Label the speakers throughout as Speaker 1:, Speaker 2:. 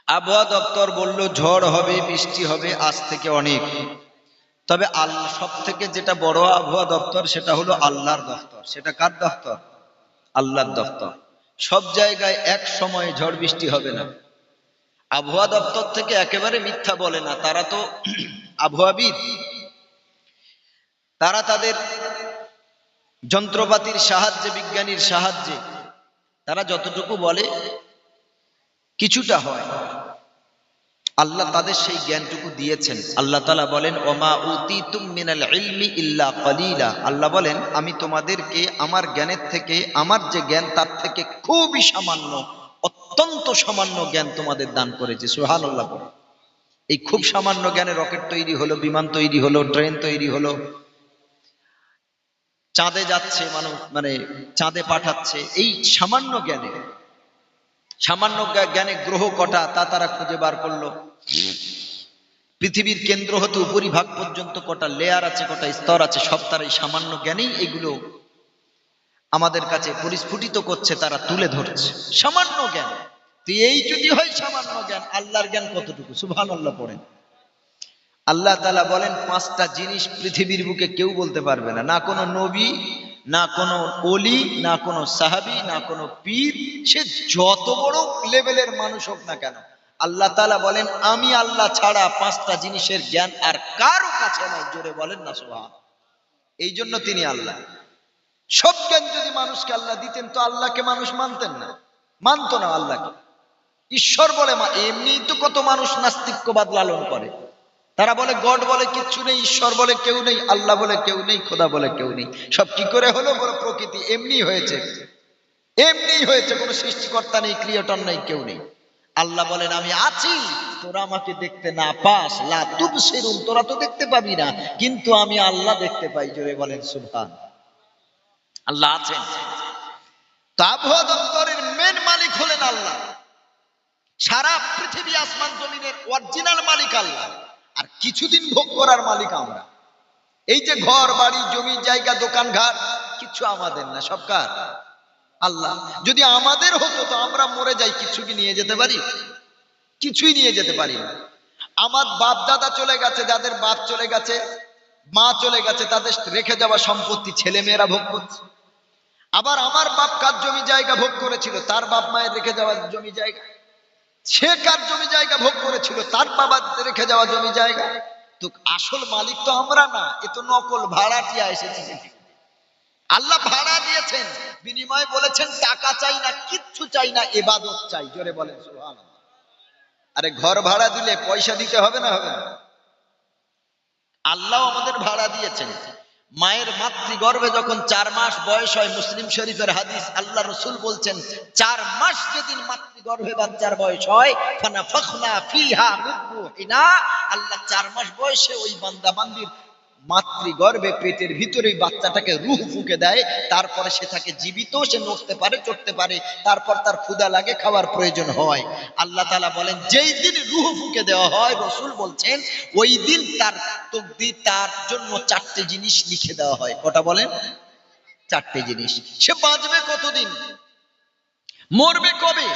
Speaker 1: আবহাওয়া দপ্তর বলল ঝড় হবে, বৃষ্টি হবে আজ থেকে অনেক। তবে আল্লাহ সব থেকে যেটা বড় আবহাওয়া দপ্তর সেটা হলো আল্লাহর দপ্তর। সেটা কার দপ্তর? আল্লাহর দপ্তর। সব জায়গায় এক সময় ঝড় বৃষ্টি হবে না। আবহাওয়া দপ্তর থেকে একেবারে মিথ্যা বলে না, তারা তো আবহাওয়াবিদ। তারা তাদের যন্ত্রপাতির সাহায্যে, বিজ্ঞানীর সাহায্যে তারা যতটুকু বলে কিছুটা হয়। আল্লাহ তাদের সেই জ্ঞানটুকু দিয়েছেন। আল্লাহ তাআলা বলেন ওমা উতিতুম মিনাল ইলমি ইল্লা কলিলা। আল্লাহ বলেন আমি তোমাদেরকে আমার জ্ঞানের থেকে, আমার যে জ্ঞান তার থেকে খুবই সামান্য, অত্যন্ত সামান্য জ্ঞান তোমাদের দান করেছি। সুবহানাল্লাহ। এই খুব সামান্য জ্ঞানে রকেট তৈরি হলো, বিমান তৈরি হলো, ট্রেন তৈরি হলো, চাঁদে যাচ্ছে মানুষ, মানে চাঁদে পাঠাচ্ছে। এই সামান্য জ্ঞানে, সামান্য জ্ঞানে গ্রহ কটা তা তারা খুঁজে বার করলো। পৃথিবীর কেন্দ্র হতে উপরিভাগ পর্যন্ত কটা লেয়ার আছে, কটা স্তর আছে, সব তারা এই সামান্য জ্ঞানেই এগুলো আমাদের কাছে পরিস্ফুটিত করছে, তারা তুলে ধরছে। সামান্য জ্ঞান। তো এই যদি হয় সামান্য জ্ঞান, আল্লাহর জ্ঞান কতটুকু? সুবহানাল্লাহ পড়েন। আল্লাহ তাআলা বলেন পাঁচটা জিনিস পৃথিবীর বুকে কেউ বলতে পারবে না, না কোনো নবী, না কোনো ওলি, না কোনো সাহাবী, না কোনো পীর, সে যত বড় লেভেলের মানুষ হোক না কেন। আল্লাহ তাআলা বলেন আমি আল্লাহ ছাড়া পাঁচটা জিনিসের জ্ঞান আর কারো কাছে নাই। জোরে বলেন না সুবহান। এই জন্য তিনি আল্লাহ। সব জ্ঞান যদি মানুষকে আল্লাহ দিতেন তো আল্লাহকে মানুষ মানতেন না, মানতো না আল্লাহকে। ঈশ্বর বলে এমনিই তো কত মানুষ নাস্তিক্যবাদ লালন করে। তারা বলে গড বলে কিচ্ছু নেই, ঈশ্বর বলে কেউ নেই, আল্লাহ বলে কেউ নেই, খোদা বলে কেউ নেই। সব কি করে হলো? বলে প্রকৃতি এমনি হয়েছে, এমনি হয়েছে, কোনো সৃষ্টিকর্তা নেই, ক্রিয়েটর নেই, কেউ নেই। আল্লাহ বলেন আমি আছি, তোরা আমাকে দেখতে না পাস, লা তুবসিরুন, তোরা তো দেখতে পাবি না, কিন্তু আমি আল্লাহ দেখতে পাই। জোরে বলেন সুবহান। আল্লাহ আছেন। তো আবহাওয়া দপ্তরের মেন মালিক হলেন আল্লাহ। সারা পৃথিবী আসমান জমিনের অরিজিনাল মালিক আল্লাহ, আর কিছুদিন ভোগ করার মালিক আমরা। এই যে ঘর বাড়ি জমি জায়গা দোকান ঘাট কিছু আমাদের না, সব কার? আল্লাহ। যদি আমাদের হতো তো আমরা মরে যাই, কিছু কি নিয়ে যেতে পারি? কিছুই নিয়ে যেতে পারি না। আমার বাপ দাদা চলে গেছে, যাদের বাপ চলে গেছে, মা চলে গেছে, তাদের রেখে যাওয়া সম্পত্তি ছেলে মেয়েরা ভোগ করছে। আবার আমার বাপ কার জমি জায়গা ভোগ করেছিল, তার বাপ মায়ের রেখে যাওয়া জমি জায়গা, সে কার জমি জায়গা ভোগ করেছিল, তার বাবা রেখে যাওয়া জমি জায়গা। তো আসল মালিক তো আমরা না, এ তো নকল ভাড়াটিয়া এসেছে। আল্লাহ ভাড়া দিয়েছেন, বিনিময়ে বলেছেন টাকা চাই না, কিচ্ছু চাই না, ইবাদত চাই। জোরে বলেন সুবহানাল্লাহ। আরে ঘর ভাড়া দিলে পয়সা দিতে হবে না? হবে না? আল্লাহ আমাদের ভাড়া দিয়েছেন। মায়ের মাতৃগর্ভে যখন 4 মাস বয়স হয়, মুসলিম শরীফের হাদিস, আল্লাহ রসুল বলছেন 4 মাস যেদিন মাতৃগর্ভে বাচ্চার বয়স হয়, ফানাফাখনা ফিহা মিন রূহিনা, আল্লাহ 4 মাস বয়সে ওই বান্দা বান্দির মাতৃগর্ভে পেটের ভিতরে বাচ্চাটাকে রূহ ফুঁকে দেয়। তারপরে সে থাকে জীবিত, সে নড়তে পারে, চড়তে পারে, তারপর তার ক্ষুধা লাগে, খাওয়ার প্রয়োজন হয়। আল্লাহ তাআলা বলেন যেই দিন রূহ ফুঁকে দেওয়া হয়, রসুল বলছেন ওই দিন তার তকদির, তার জন্য 4টে জিনিস লিখে দেওয়া হয়। কটা বলেন? 4টে জিনিস। সে বাঁচবে কতদিন, মরবে কবে,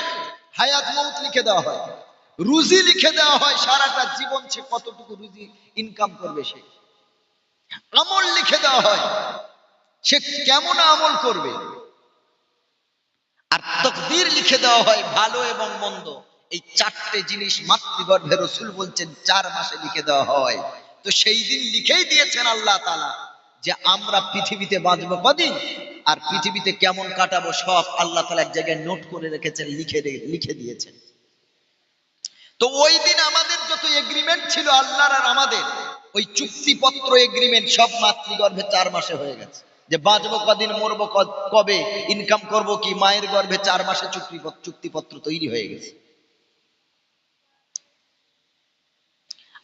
Speaker 1: হায়াত মৌত লিখে দেওয়া হয়। রুজি লিখে দেওয়া হয়, সারাটা জীবন সে কতটুকু রুজি ইনকাম করবে, সে আমল লিখে দেওয়া হয়, সে কেমন আমল করবে। আর তাকদীর লিখে দেওয়া হয়, ভালো এবং মন্দ। এই 4টে জিনিস মাতৃগর্ভে রসুল বলছেন 4 মাসে লিখে দেওয়া হয়। তো সেই দিন লিখেই দিয়েছেন আল্লাহ তাআলা যে আমরা পৃথিবীতে বাঁচবো কদিন আর পৃথিবীতে কেমন কাটাবো, সব আল্লাহ তাআলা এক জায়গায় নোট করে রেখেছেন, লিখে দিয়েছেন। তো ওই দিন আমাদের যত এগ্রিমেন্ট ছিল আল্লাহর আর আমাদের, ওই চুক্তিপত্র এগ্রিমেন্ট সব মাতৃগর্ভে 4 মাসে হয়ে গেছে। যে বাঁচবো কদিন, মরবো কবে, ইনকাম করব কি, মায়ের গর্ভে 4 মাসে চুক্তিপত্র তৈরি হয়ে গেছে।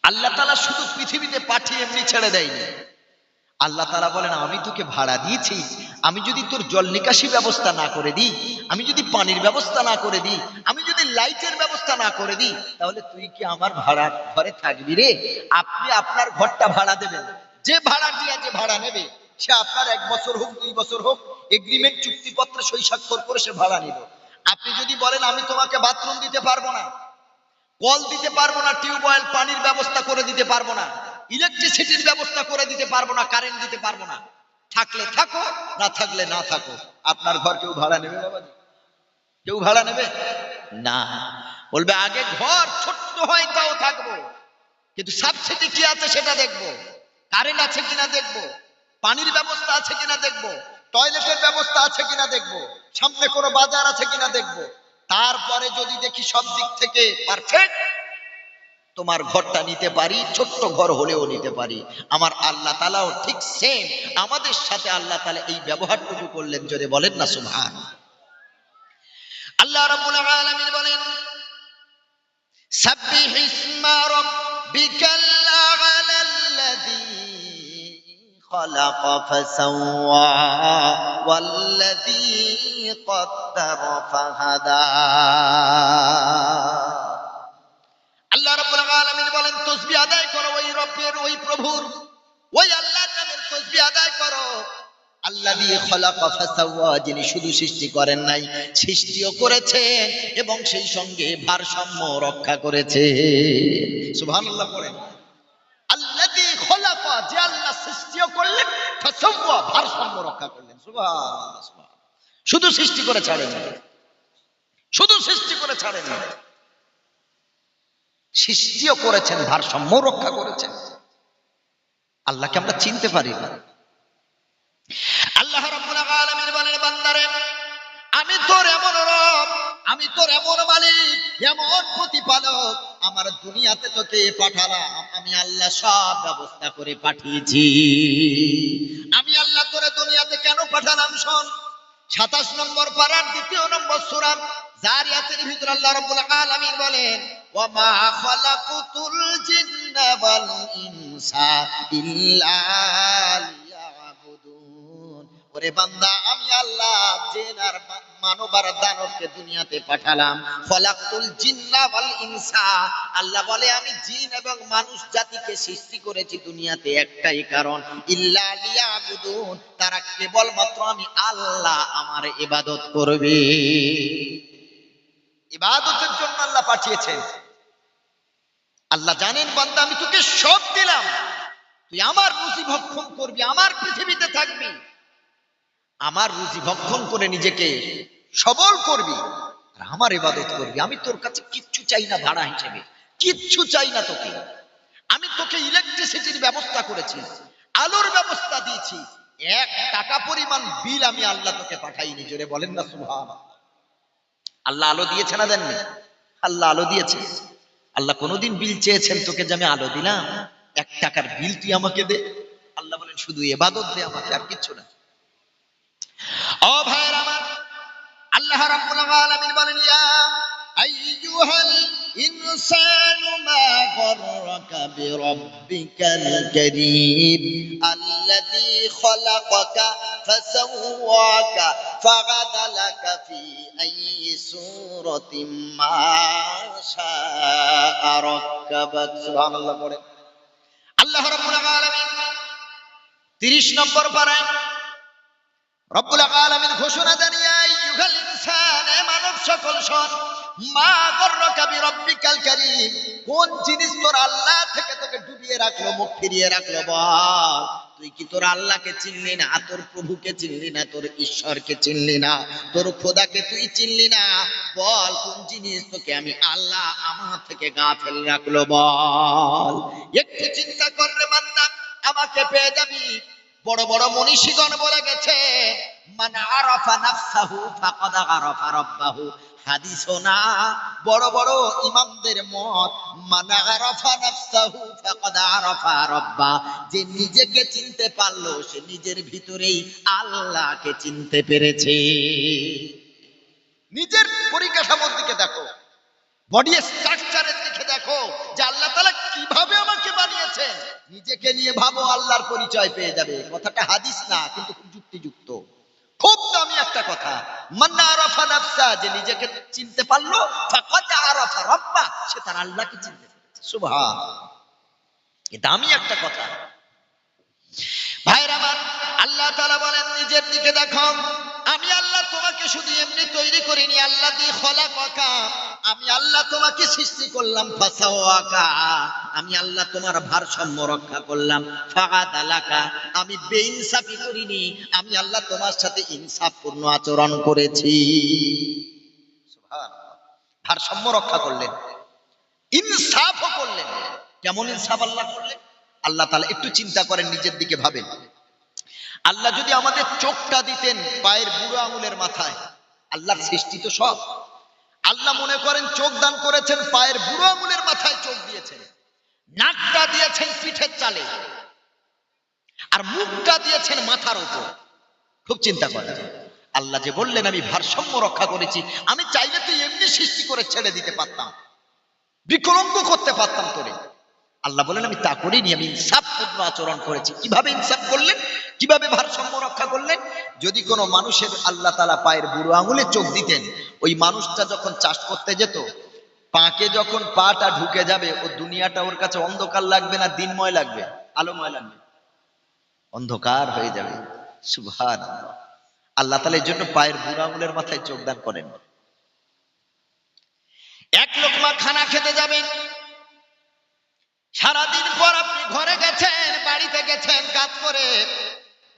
Speaker 1: আল্লাহ তাআলা শুধু পৃথিবীতে পাঠিয়ে এমনি ছেড়ে দেয়নি। আল্লাহ তাআলা বলেন আমি তোকে ভাড়া দিয়েছি, আমি যদি তোর জল নিকাশি ব্যবস্থা না করে দিই, আমি যদি পানির ব্যবস্থা না করে দিই, আমি যদি লাইটের ব্যবস্থা না করে দিই, তাহলে তুই কি আমার ভাড়া ঘরে থাকবি রে? আপনি আপনার ঘরটা ভাড়া দেবেন, যে ভাড়াটিয়া যে ভাড়া নেবে সে আপনার 1 বছর হোক 2 বছর হোক এগ্রিমেন্ট চুক্তিপত্রে সই স্বাক্ষর করে সে ভাড়া নিল। আপনি যদি বলেন আমি তোমাকে বাথরুম দিতে পারবো না, কল দিতে পারবো না, টিউবওয়েল পানির ব্যবস্থা করে দিতে পারবো না, ইলেকট্রিসিটির ব্যবস্থা করে দিতে পারবো না, কারেন্ট দিতে পারবো না। থাকলে থাকো, না থাকলে না থাকো। আপনার ঘর কেউ ভাড়া নেবে বাবাজি? কেউ ভাড়া নেবে না। বলবে আগে ঘর ছোট্ট হয় তাও থাকবো, কিন্তু সাবসিডি কি আছে সেটা দেখবো, কারেন্ট আছে কিনা দেখবো, পানির ব্যবস্থা আছে কিনা দেখবো, টয়লেটের ব্যবস্থা আছে কিনা দেখবো, সামনে কোনো বাজার আছে কিনা দেখবো। তারপরে যদি দেখি সব দিক থেকে পারফেক্ট, তোমার ঘরটা নিতে পারি, ছোট্ট ঘর হলেও নিতে পারি। আমার আল্লাহ তাআলাও ঠিক সেম আমাদের সাথে আল্লাহ তাআলা এই ব্যবহারটুকু করলেন, জোরে বলেন না সুবহান। আল্লাহ রাব্বুল আলামিন বলেন সাব্বিহ ইসমা রাব্বিকাল আ'লাল্লাযী খালাকা ফাসাওয়া ওয়াল্লাযী কদ্দারা ফাহাদা। আল্লাহ রাব্বুল আলামিন বলেন তাসবিহ আদায় করো ওই রবের, ওই প্রভুর, ওই আল্লাহর নামের তাসবিহ আদায় করো। আল্লাযী খালাকা ফাসাওয়া, যিনি শুধু সৃষ্টি করেন নাই, সৃষ্টিও করেছেন এবং সেই সঙ্গে ভারসাম্য রক্ষা করেছে। সুবহানাল্লাহ পড়েন। আল্লাযী খালাকা, যে আল্লাহ সৃষ্টিও করলেন, ফাসাওয়া, ভারসাম্য রক্ষা করলেন। সুবহানাল্লাহ, সুবহানাল্লাহ। শুধু সৃষ্টি করে ছাড়েন না, শুধু সৃষ্টি করে ছাড়েন না, সৃষ্টিও করেছেন, ভারসাম্য রক্ষা করেছেন। আল্লাহকে আমরা চিনতে পারি না। আল্লাহ রাব্বুল আলামিন বলেন বান্দারে, আমি তোর এমন রব, আমি তোর এমন মালিক, এমন প্রতিপালক, আমার দুনিয়াতে তোকে পাঠালাম, আমি আল্লাহ সব ব্যবস্থা করে পাঠিয়েছি। আমি আল্লাহ তোরে দুনিয়াতে কেন পাঠালাম শোন। 27 নম্বর পারার 2 নম্বর সূরা জারিয়াতের ভিতর আল্লাহ রাব্বুল আলামিন বলেন ওয়া মা খালাকুতুল জিন্না ওয়াল ইনসা ইল্লা লিয়াবুদুন। ওরে বান্দা, আমি আল্লাহ জিন আর মানব আর দানবকে দুনিয়াতে পাঠালাম। খালাকুতুল জিন্না ওয়াল ইনসা, আল্লাহ বলে আমি জিন এবং মানুষ জাতিকে সৃষ্টি করেছি দুনিয়াতে একটাই কারণ, ইল্লা লিয়াবুদুন, তারা কেবলমাত্র আমি আল্লাহ আমার ইবাদত করবে। ইবাদতের জন্য আল্লাহ পাঠিয়েছেন। আল্লাহ জানেন বান্দা আমি তোকে সব দিলাম, তুই আমার রুজি ভক্ষণ করবি, আমার পৃথিবীতে থাকবি, আমার রুজি ভক্ষণ করে নিজেকে সবল করবি আর আমার ইবাদত করবি। আমি তোর কাছে কিচ্ছু চাই না ভাড়া হিসেবে, কিচ্ছু চাই না তোকে। আমি তোকে ইলেকট্রিসিটির ব্যবস্থা করেছি, আলোর ব্যবস্থা দিয়েছি, 1 টাকা পরিমাণ বিল আমি আল্লাহ তোকে পাঠাইনি। জোরে বলেন না সুবহানাল্লাহ। আল্লাহ আলো দিয়েছে না দেননি? আল্লাহ আলো দিয়েছে। আল্লাহ কোনোদিন বিল চেয়েছেন তোকে যে আমি আলো দিলাম, 1 টাকার বিল তুই আমাকে দে? আল্লাহ বলেন শুধু ইবাদত দে আমাকে, আর কিচ্ছু না। ও ভাইরা আমার, আল্লাহ রাব্বুল আলামিন বলেন ইয়া আইয়ুহাল ইনসানু মা গররাকা বিরাব্বিকাল কারীম আল্লাযী খালাকাকা ফাসাওয়াকা ফাআদালাকা ফি আইয়ি সূরাতিন মা শাআ রাক্কাবাক। সুবহানাল্লাহ পড়েন। আল্লাহ রাব্বুল আলামিন 30 নম্বর পারায় রব্বুল আলামিন ঘোষণা দেন ইয়া আইয়ুহাল ইনসান, মানব সকল শোন, মা গররাকা বিরাব্বিকাল কারীম, কোন জিনিস তোর আল্লাহ থেকে তোকে ডুবিয়ে রাখলো, মুখ ফিরিয়ে রাখলো? বল, তুই কি তোর আল্লাহকে চিনলি না? তোর প্রভুকে চিনলি না? তোর ঈশ্বরকে চিনলি না? তোর খোদাকে তুই চিনলি না? বল, কোন জিনিস তোকে আমি আল্লাহ আমার থেকে গাফেল রাখলো? বল, একটু চিন্তা কর রে বান্দা, আমাকে পেয়ে যাবি। বড় বড় মনীষীগণ বলে গেছে মান আরাফা নাফসাহু ফাকাদ আরাফা রাব্বাহু। হাদিসও না, বড় বড় ইমামদের মত, মান আরাফা নাফসাহু ফাকাদ আরাফা রাব্বা, যে নিজেকে চিনতে পারলো সে নিজের ভিতরেই আল্লাহকে চিনতে পেরেছে। নিজের পরিকাঠামোর দিকে দেখো, বডি স্ট্রাকচারের দিকে দেখো যে আল্লাহ তাআলা কিভাবে আমাকে বানিয়েছেন, নিজেকে নিয়ে ভাবো, আল্লাহর পরিচয় পেয়ে যাবে। কথাটা হাদিস না, কিন্তু খুব যুক্তিযুক্ত, খুব দামি একটা কথা। মান আরাফা নাফসা, যে নিজেকে চিনতে পারলো, ফাকাদ আরাফা রাব্বা, সে তার আল্লাহকে চিনতে পেরেছে। সুবহানাল্লাহ, এটা দামি একটা কথা। ভাইরা আমার, আল্লাহ তাআলা বলেন নিজের দিকে দেখো, আমি আল্লাহ তোমাকে শুধু এমনি তৈরি করিনি, আল্লাযী খলাকাকা, আমি আল্লাহ তোমাকে সৃষ্টি করলাম। করলাম ফাসাওয়াকা, আমি আল্লাহ তোমার ভারসাম্য রক্ষা করলাম। ফাআদালাকা, আমি বেইনসাফি করিনি, আমি আল্লাহ তোমার সাথে ইনসাফপূর্ণ আচরণ করেছি। সুবহানাল্লাহ। ভারসাম্য রক্ষা করলেন, ইনসাফও করলেন। কেমন ইনসাফ আল্লাহ করলেন? আল্লাহ তাআলা একটু চিন্তা করেন, নিজের দিকে ভাবেন। আল্লাহ যদি আমাদের চোখটা দিতেন পায়ের বুড়ো আঙুলের মাথায়, আল্লাহর সৃষ্টি তো সব, আল্লাহ মনে করেন চোখ দান করেছেন পায়ের বুড়ো আঙুলের মাথায় চোখ দিয়েছেন, নাকটা দিয়েছেন পিঠের চালে, আর মুখটা দিয়েছেন মাথার উপর। খুব চিন্তা করেন, আল্লাহ যে বললেন আমি ভারসাম্য রক্ষা করেছি, আমি চাইলে তো এমনি সৃষ্টি করে ছেড়ে দিতে পারতাম, বিকলঙ্গ করতে পারতাম তোরে। আল্লাহ বলেন আমি তা করিনি, আমি ইনসাফপূর্ণ আচরণ করেছি। কিভাবে ইনসাফ করলেন, কিভাবে ভারসাম্য রক্ষা করলেন? যদি কোনো মানুষের আল্লাহ তাআলা পায়ের বুড়ো আঙুলে চোখ দিতেন, ওই মানুষটা যখন চাষ করতে যেত, পাকে যখন পাটা ঢুকে যাবে, ও দুনিয়াটা ওর কাছে অন্ধকার লাগবে না দিনময় লাগবে, আলোময় লাগবে? অন্ধকার হয়ে যাবে। সুবহানাল্লাহ। আল্লাহ তাআলা এর জন্য পায়ের বুড়ো আঙুলের মাথায় চোখ দান করেন। এক লোকমা খানা খেতে যাবেন, সারাদিন পর আপনি ঘরে গেছেন, বাড়িতে গেছেন কাজ করে,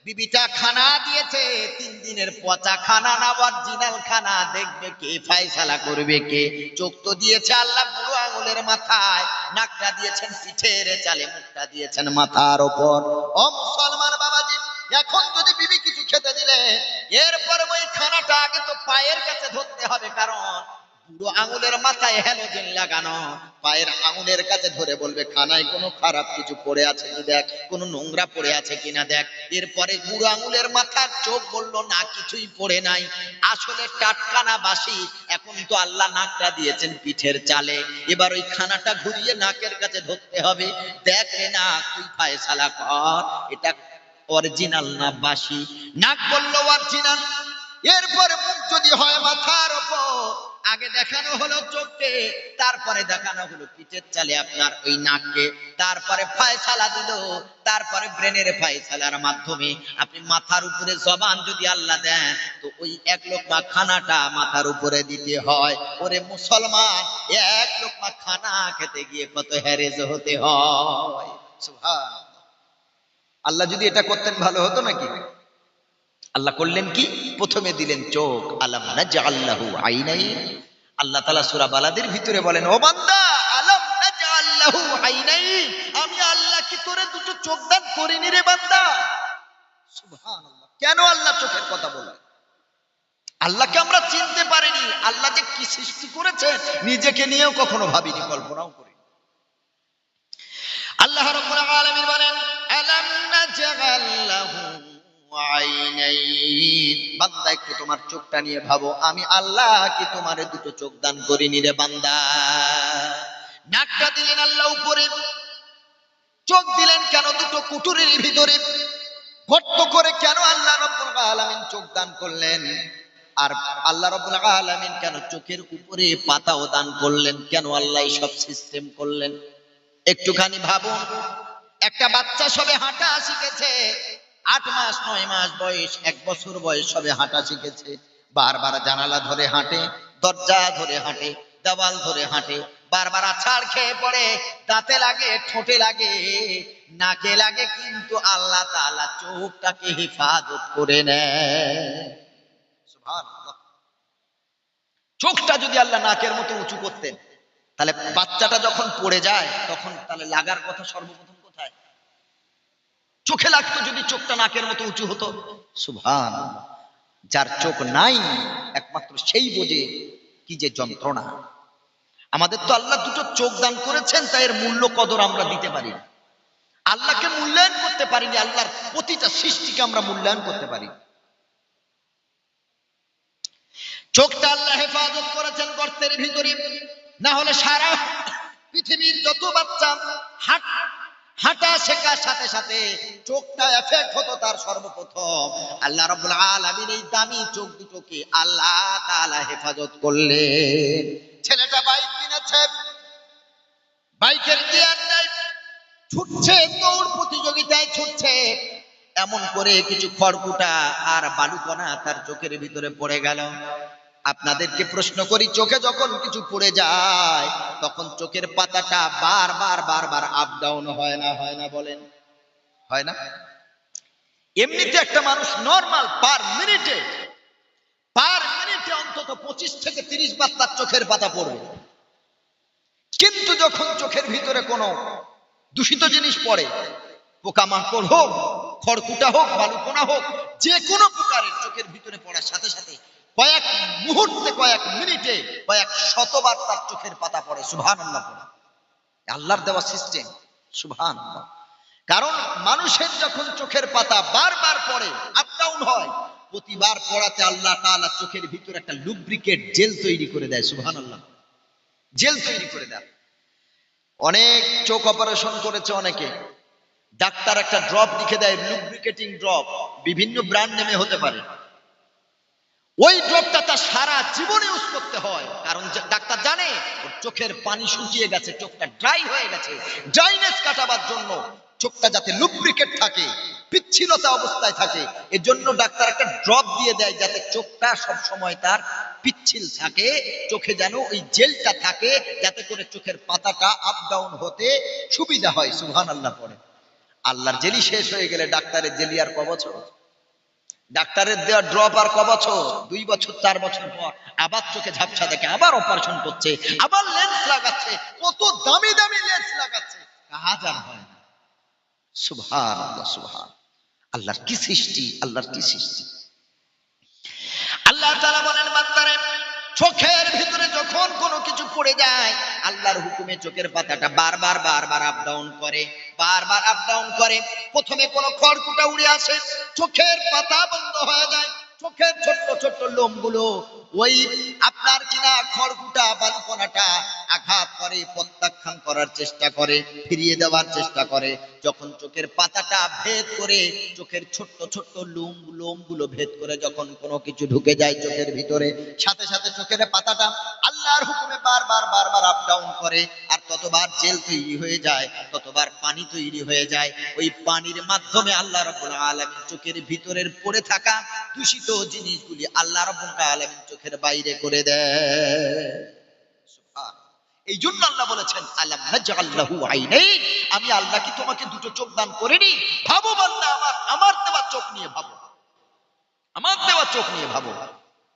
Speaker 1: বিবিটা খানা দিয়েছে, 3 দিনের পচা খানা না অরিজিনাল খানা, দেখবে কে, ফয়সালা করবে কে? চোখ তো দিয়েছে আল্লাহ বুড়ো আঙুলের মাথায়, নাকটা দিয়েছেন পিঠের চালে, মুখটা দিয়েছেন মাথার উপর। ও মুসলমান বাবাজি, এখন যদি বিবি কিছু খেতে দিলে, এরপর ওই খানাটা আগে তো পায়ের কাছে ধরতে হবে, কারণ বুড়ো আঙুলের মাথায় হ্যালোজেন লাগানো, পায়ের আঙুলের কাছে ধরে বলবে খানায় কোনো খারাপ কিছু পড়ে আছে কি দেখ, কোনো নোংরা পড়ে আছে কিনা দেখ। এরপরে বুড়ো আঙুলের মাথার চোখ বললো না কিছুই পড়ে নাই, আসলে টাটকা না বাসি। এখন তো আল্লাহ নাকটা দিয়েছেন পিঠের চালে, এবার ওই খানাটা ঘুরিয়ে নাকের কাছে ধরতে হবে, দেখ রে না তুই ফয়সালা কর, এটা অরিজিনাল না বাসি। নাক বললো অরিজিনাল। এরপরে মুখ যদি হয় মাথার উপর, আগে দেখানো হলো চোখকে, তারপরে দেখানো হলো পিঠের চালে আপনার ওই নাককে, তারপরে ফয়সালা দিল, তারপরে ব্রেনের ফয়সালার মাধ্যমে আপনি মাথার উপরে জবান যদি আল্লাহ দেন, তো ওই এক লোকমা খানাটা মাথার উপরে দিতে হয়। ওরে মুসলমান, এক লোকমা খানা খেতে গিয়ে কত হ্যারেজ হতে হয়। সুবহানাল্লাহ। আল্লাহ যদি এটা করতেন ভালো হতো নাকি? আল্লাহ করলেন কি? প্রথমে দিলেন চোখ। আলাম নাজআল লাহু আইনাইন। আল্লাহ তাআলা সূরা বালাদের ভিতরে বলেন, ও বান্দা, আলাম নাজআল লাহু আইনাইন, আমি আল্লাহ কি তোরে দুটো চোখ দান করিনি রে বান্দা? সুবহানাল্লাহ। কেন আল্লাহ চোখের কথা বলেন? আল্লাহকে আমরা চিনতে পারিনি, আল্লাহ যে কি সৃষ্টি করেছে নিজেকে নিয়েও কখনো ভাবিনি, কল্পনাও করিনি। আল্লাহ রাব্বুল আলামিন বলেন, আলাম নাজআল লাহু আইনাইন। বান্দা একটু তোমার চোখটা নিয়ে ভাবো, আমি আল্লাহ কি তোমারে দুটো চোখ দান করিনি রে বান্দা? নাকটা দিলেন আল্লাহ উপরে, চোখ দিলেন কেন দুটো কুটুরির ভিতরে, গর্ত করে কেন আল্লাহ রাব্বুল আলামিন চোখ দান করলেন? আর আল্লাহ রাব্বুল আলামিন কেন চোখের উপরে পাতাও দান করলেন? কেন আল্লাহ এই সব সিস্টেম করলেন? একটুখানি ভাবুন। একটা বাচ্চা সবে হাঁটা শিখেছে, 8 মাস 9 মাস বয়স, 1 বছর বয়স সবে হাঁটা শিখেছে, বারবার জানালা ধরে হাঁটে, দরজা ধরে হাঁটে, দেওয়াল ধরে হাঁটে, বারবার আছাড় খেয়ে পড়ে, দাঁতে লাগে, ঠোঁটে লাগে, নাকে লাগে, কিন্তু আল্লাহ তাআলা চোখটাকে হেফাজত করে নেয়। সুবহানাল্লাহ। চোখটা যদি আল্লাহ নাকের মতো উঁচু করতেন, তাহলে বাচ্চাটা যখন পড়ে যায় তখন তাহলে লাগার কথা সর্বপ্রথম কোথায়? চোখে লাগতো। যদি চোখটা নাকের মতো উঁচু হতো। সুবহানাল্লাহ। যার চোখ নাই একমাত্র সেই বোঝে কি যে যন্ত্রণা। আমাদের তো আল্লাহ দুটো চোখ দান করেছেন, তাই এর মূল্য কদর আমরা দিতে পারি, আল্লাহকে মূল্যায়ন করতে পারিনি, আল্লাহর প্রতিটা সৃষ্টিকে আমরা মূল্যায়ন করতে পারি। চোখটা আল্লাহ হেফাজত করেছেন গর্তের ভিতরে, না হলে সারা পৃথিবীর যত বাচ্চা হাঁটা শেখার সাথে সাথে চোখটা এফেক্ট হতো তার সর্বপ্রথম। আল্লাহ রাব্বুল আলামিন এই দামি চোখ দুটোকে আল্লাহ তাআলা হেফাজত করলেন। ছেলেটা বাইক কিনেছে, বাইকের গিয়ার নাই, ছুটছে, দৌড় প্রতিযোগিতায় ছুটছে, এমন করে কিছু খড়কুটা আর বালুকণা তার চোখের ভিতরে পড়ে গেল। আপনাদেরকে প্রশ্ন করি, চোখে যখন কিছু পড়ে যায় তখন চোখের পাতাটা বারবার বারবার আপ ডাউন হয় না? হয় না বলেন? হয় না? এমনিতে একটা মানুষ নরমাল পার মিনিটে অন্তত 25 থেকে 30 বার তার চোখের পাতা পড়বে। কিন্তু যখন চোখের ভিতরে কোনো দূষিত জিনিস পড়ে, পোকামাকড় হোক, খড়কুটা হোক, বালুকণা হোক, যে কোনো প্রকারের চোখের ভিতরে পড়ার সাথে সাথে কয়েক মুহূর্তে, কয়েক মিনিটে কয়েক শতবার তার চোখের পাতা পড়ে। সুবহানাল্লাহ পড়ে। আল্লাহর দেওয়া সিস্টেম। সুবহানাল্লাহ। কারণ মানুষের যখন চোখের পাতা বারবার পড়ে, আপ ডাউন হয়, প্রতিবার পড়াতে আল্লাহ তাআলা চোখের ভিতরে একটা লুব্রিকেট জেল তৈরি করে দেয়। সুবহানাল্লাহ। জেল তৈরি করে দেয়। অনেক চোখ অপারেশন করেছে অনেকে, ডাক্তার একটা ড্রপ লিখে দেয়, লুব্রিকেটিং ড্রপ, বিভিন্ন ব্র্যান্ড নেমে হতে পারে। ওই ড্রপটা তার সারা জীবন ইউজ করতে হয়, কারণ ডাক্তার জানে ওর চোখের পানি শুকিয়ে গেছে, চোখটা ড্রাই হয়ে গেছে। ড্রাইনেস কাটাবার জন্য চোখটা যাতে লুব্রিকেট থাকে, পিচ্ছিলতা অবস্থায় থাকে, এজন্য ডাক্তার একটা ড্রপ দিয়ে দেয় যাতে চোখটা সব সময় তার পিচ্ছিল থাকে, চোখে যেন ওই জেলটা থাকে, যাতে করে চোখের পাতাটা আপ ডাউন হতে সুবিধা হয়। সুবহানাল্লাহ পড়ে। আল্লাহর জেলি শেষ হয়ে গেলে ডাক্তারের জেলি আর ক বছর? ডাক্তারের দেওয়া ড্রপ আর ক বছর? 2 বছর 4 বছর পর আবার চোখে ঝাপসা দেখে, আবার অপারেশন করছে, আবার লেন্স লাগাচ্ছে, কত দামি দামি লেন্স লাগাচ্ছে, কাজ আর হয় না। সুবহানাল্লাহ, সুবহান। আল্লাহর কি সৃষ্টি, আল্লাহর কি সৃষ্টি। আল্লাহ তাআলা বলেন, বান্দারে চোখের ভিতরে যখন কোনো কিছু পড়ে যায়, আল্লাহর হুকুমে চোখের পাতাটা বারবার বারবার আপ ডাউন করে, বারবার আপ ডাউন করে। প্রথমে কোনো খড়কুটা উড়ে আসে, চোখের পাতা বন্ধ হয়ে যায়, চোখের ছোট্ট ছোট্ট লোমগুলো ওই আপনার কিনা খড়কুটা বালুকণাটা আঘাত করে, প্রত্যাখ্যান করার চেষ্টা করে, ফিরিয়ে দেওয়ার চেষ্টা করে। যখন চোখের পাতাটা ভেদ করে, চোখের ছোট্ট ছোট্ট লোমগুলো ভেদ করে যখন কোনো কিছু ঢুকে যায় চোখের ভিতরে, সাথে সাথে চোখের পাতাটা আল্লাহর হুকুমে বারবার বারবার আপ ডাউন করে, আর ততবার জেল তৈরি হয়ে যায়, ততবার পানি তৈরি হয়ে যায়। ওই পানির মাধ্যমে আল্লাহ রাব্বুল আলামিন চোখের ভিতরের পড়ে থাকা দূষিত জিনিসগুলি আল্লাহ রাব্বুল আলামিন চোখের বাইরে করে দেয়। এই জন্য আল্লাহ বলেছেন, আলাম নাজআল লাহু আইনাইন, আমি আল্লাহ কি তোমাকে দুটো চোখ দান করিনি? ভাবো বান্দা, আমার দেওয়া চোখ নিয়ে ভাবো, আমার দেওয়া চোখ নিয়ে ভাবো,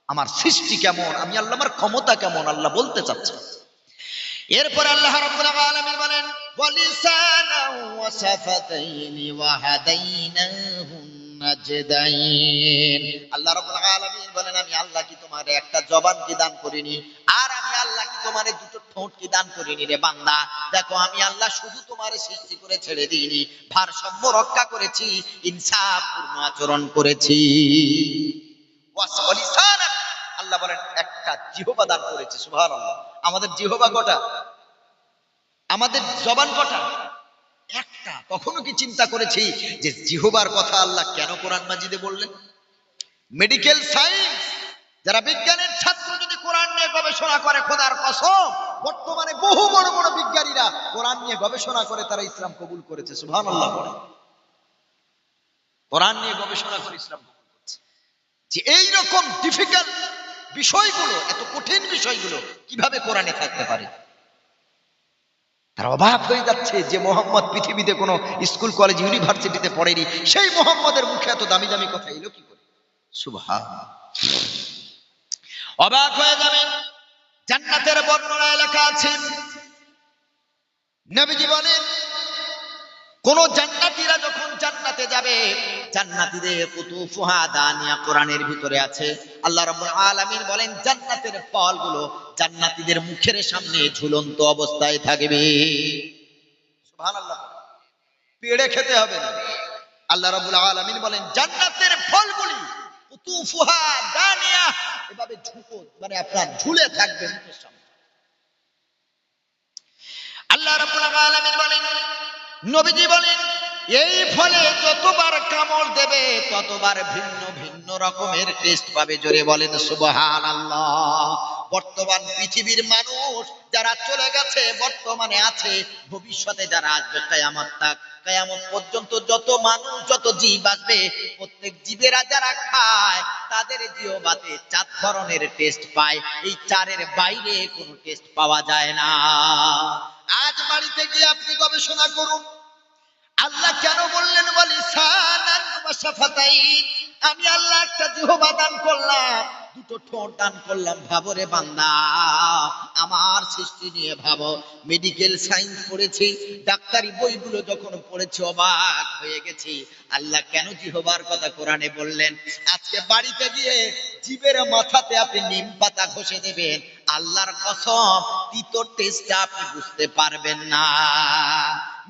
Speaker 1: আমার সৃষ্টি কেমন, আমি আল্লাহ, আমার ক্ষমতা কেমন, আল্লাহ বলতে চাচ্ছে। এরপর আল্লাহ রাব্বুল আলামিন বলেন, ওয়ালিসানাও ওয়া শাফাতাইনি ওয়া হাদাইনাহুন নাজদাইন। আল্লাহ রাব্বুল আলামিন বলেন, আমি আল্লাহ কি তোমার একটা জবান কি দান করিনি? আর আমি আল্লাহ কি তোমার দুটো ঠোঁট কি দান করিনি? রে বান্দা, দেখো আমি আল্লাহ শুধু তোমার সৃষ্টি করে ছেড়ে দিইনি, ভারসাম্য রক্ষা করেছি, ইনসাফপূর্ণ আচরণ করেছি। ওয়ালিসানান, আল্লাহ বলেন একটা জিহ্বা দান করেছি। সুবহানাল্লাহ। আমাদের জিহ্বা কটা? আমাদের জবান কটা? একটা। কখনো কি চিন্তা করেছি যে জিহ্বার কথা আল্লাহ কেন কোরআন মাজিদে বললেন? মেডিকেল সায়েন্স যারা বিজ্ঞানের ছাত্র যদি কোরআন নিয়ে গবেষণা করে, খোদার কসম, বর্তমানে বহু বড় বড় বিজ্ঞানীরা কোরআন নিয়ে গবেষণা করে তারা ইসলাম কবুল করেছে। সুবহানাল্লাহ। কোরআন নিয়ে গবেষণা করে ইসলাম কবুল করেছে। যে এইরকম ডিফিকাল্ট বিষয়গুলো, এত কঠিন বিষয়গুলো কিভাবে কোরআনে থাকতে পারে? তারা অবাক হয়ে যাচ্ছে যে মোহাম্মদ পৃথিবীতে কোনো স্কুল কলেজ ইউনিভার্সিটিতে পড়েনি, সেই মোহাম্মদের মুখে এত দামি দামি কথা এলো কি করে? সুবহানাল্লাহ। অবাক হয়ে যাবেন। জান্নাতের বর্ণনায় লেখা আছে, নবীজি বলেন, কোন জান্নাতীরা যখন জান্নাতে যাবে, জান্নাতীদের কুতুফুহা দানিয়া কোরআনের ভিতরে আছে। আল্লাহ রাব্বুল আলামিন বলেন, জান্নাতের ফলগুলো জান্নাতীদের মুখের সামনে ঝুলন্ত অবস্থায় থাকবে। সুবহানাল্লাহ। পেড়ে খেতে হবে না। আল্লাহ রাব্বুল আলামিন বলেন, জান্নাতের ফলগুলি কুতুফুহা দানিয়া, এভাবে মানে আপনার ঝুলে থাকবে মুখের সামনে। আল্লাহ রাব্বুল আলামিন বলেন, নবীজি বলেন, এই ফলে যতবার কামড় দেবে ততবার ভিন্ন ভিন্ন রকমের টেস্ট পাবে। জোরে বলেন সুবহানাল্লাহ। বর্তমান পৃথিবীর মানুষ যারা চলে গেছে, বর্তমানে আছে, ভবিষ্যতে যারা আসবে কিয়ামত তাক, কিয়ামত পর্যন্ত যত মানুষ যত জীব আসবে প্রত্যেক জীবেরা যারা খায় তাদের জিহ্বাতে 4 ধরনের টেস্ট পায়, এই 4-এর বাইরে কোনো টেস্ট পাওয়া যায় না। আজ বাড়িতে গিয়ে আপনি গবেষণা করুন আল্লাহ কেন বললেন ওয়ালিসানান ওয়া শাফাতাইন, আমি আল্লাহ একটা জিহ্বা দান করলাম, দুটো ঠোঁট দান করলাম। ভাবো রে বান্দা, আমার সৃষ্টি নিয়ে ভাবো। মেডিকেল সায়েন্স পড়েছি, ডাক্তারি বইগুলো যখন পড়েছি অবাক হয়ে গেছি। আল্লাহ কেন জিহ্বার কথা কোরআনে বললেন? আজকে বাড়িতে গিয়ে জীবের মাথাতে আপনি নিম পাতা ঘষে দেবেন, আল্লাহর কসম তিতো টেস্টটা আপনি বুঝতে পারবেন না।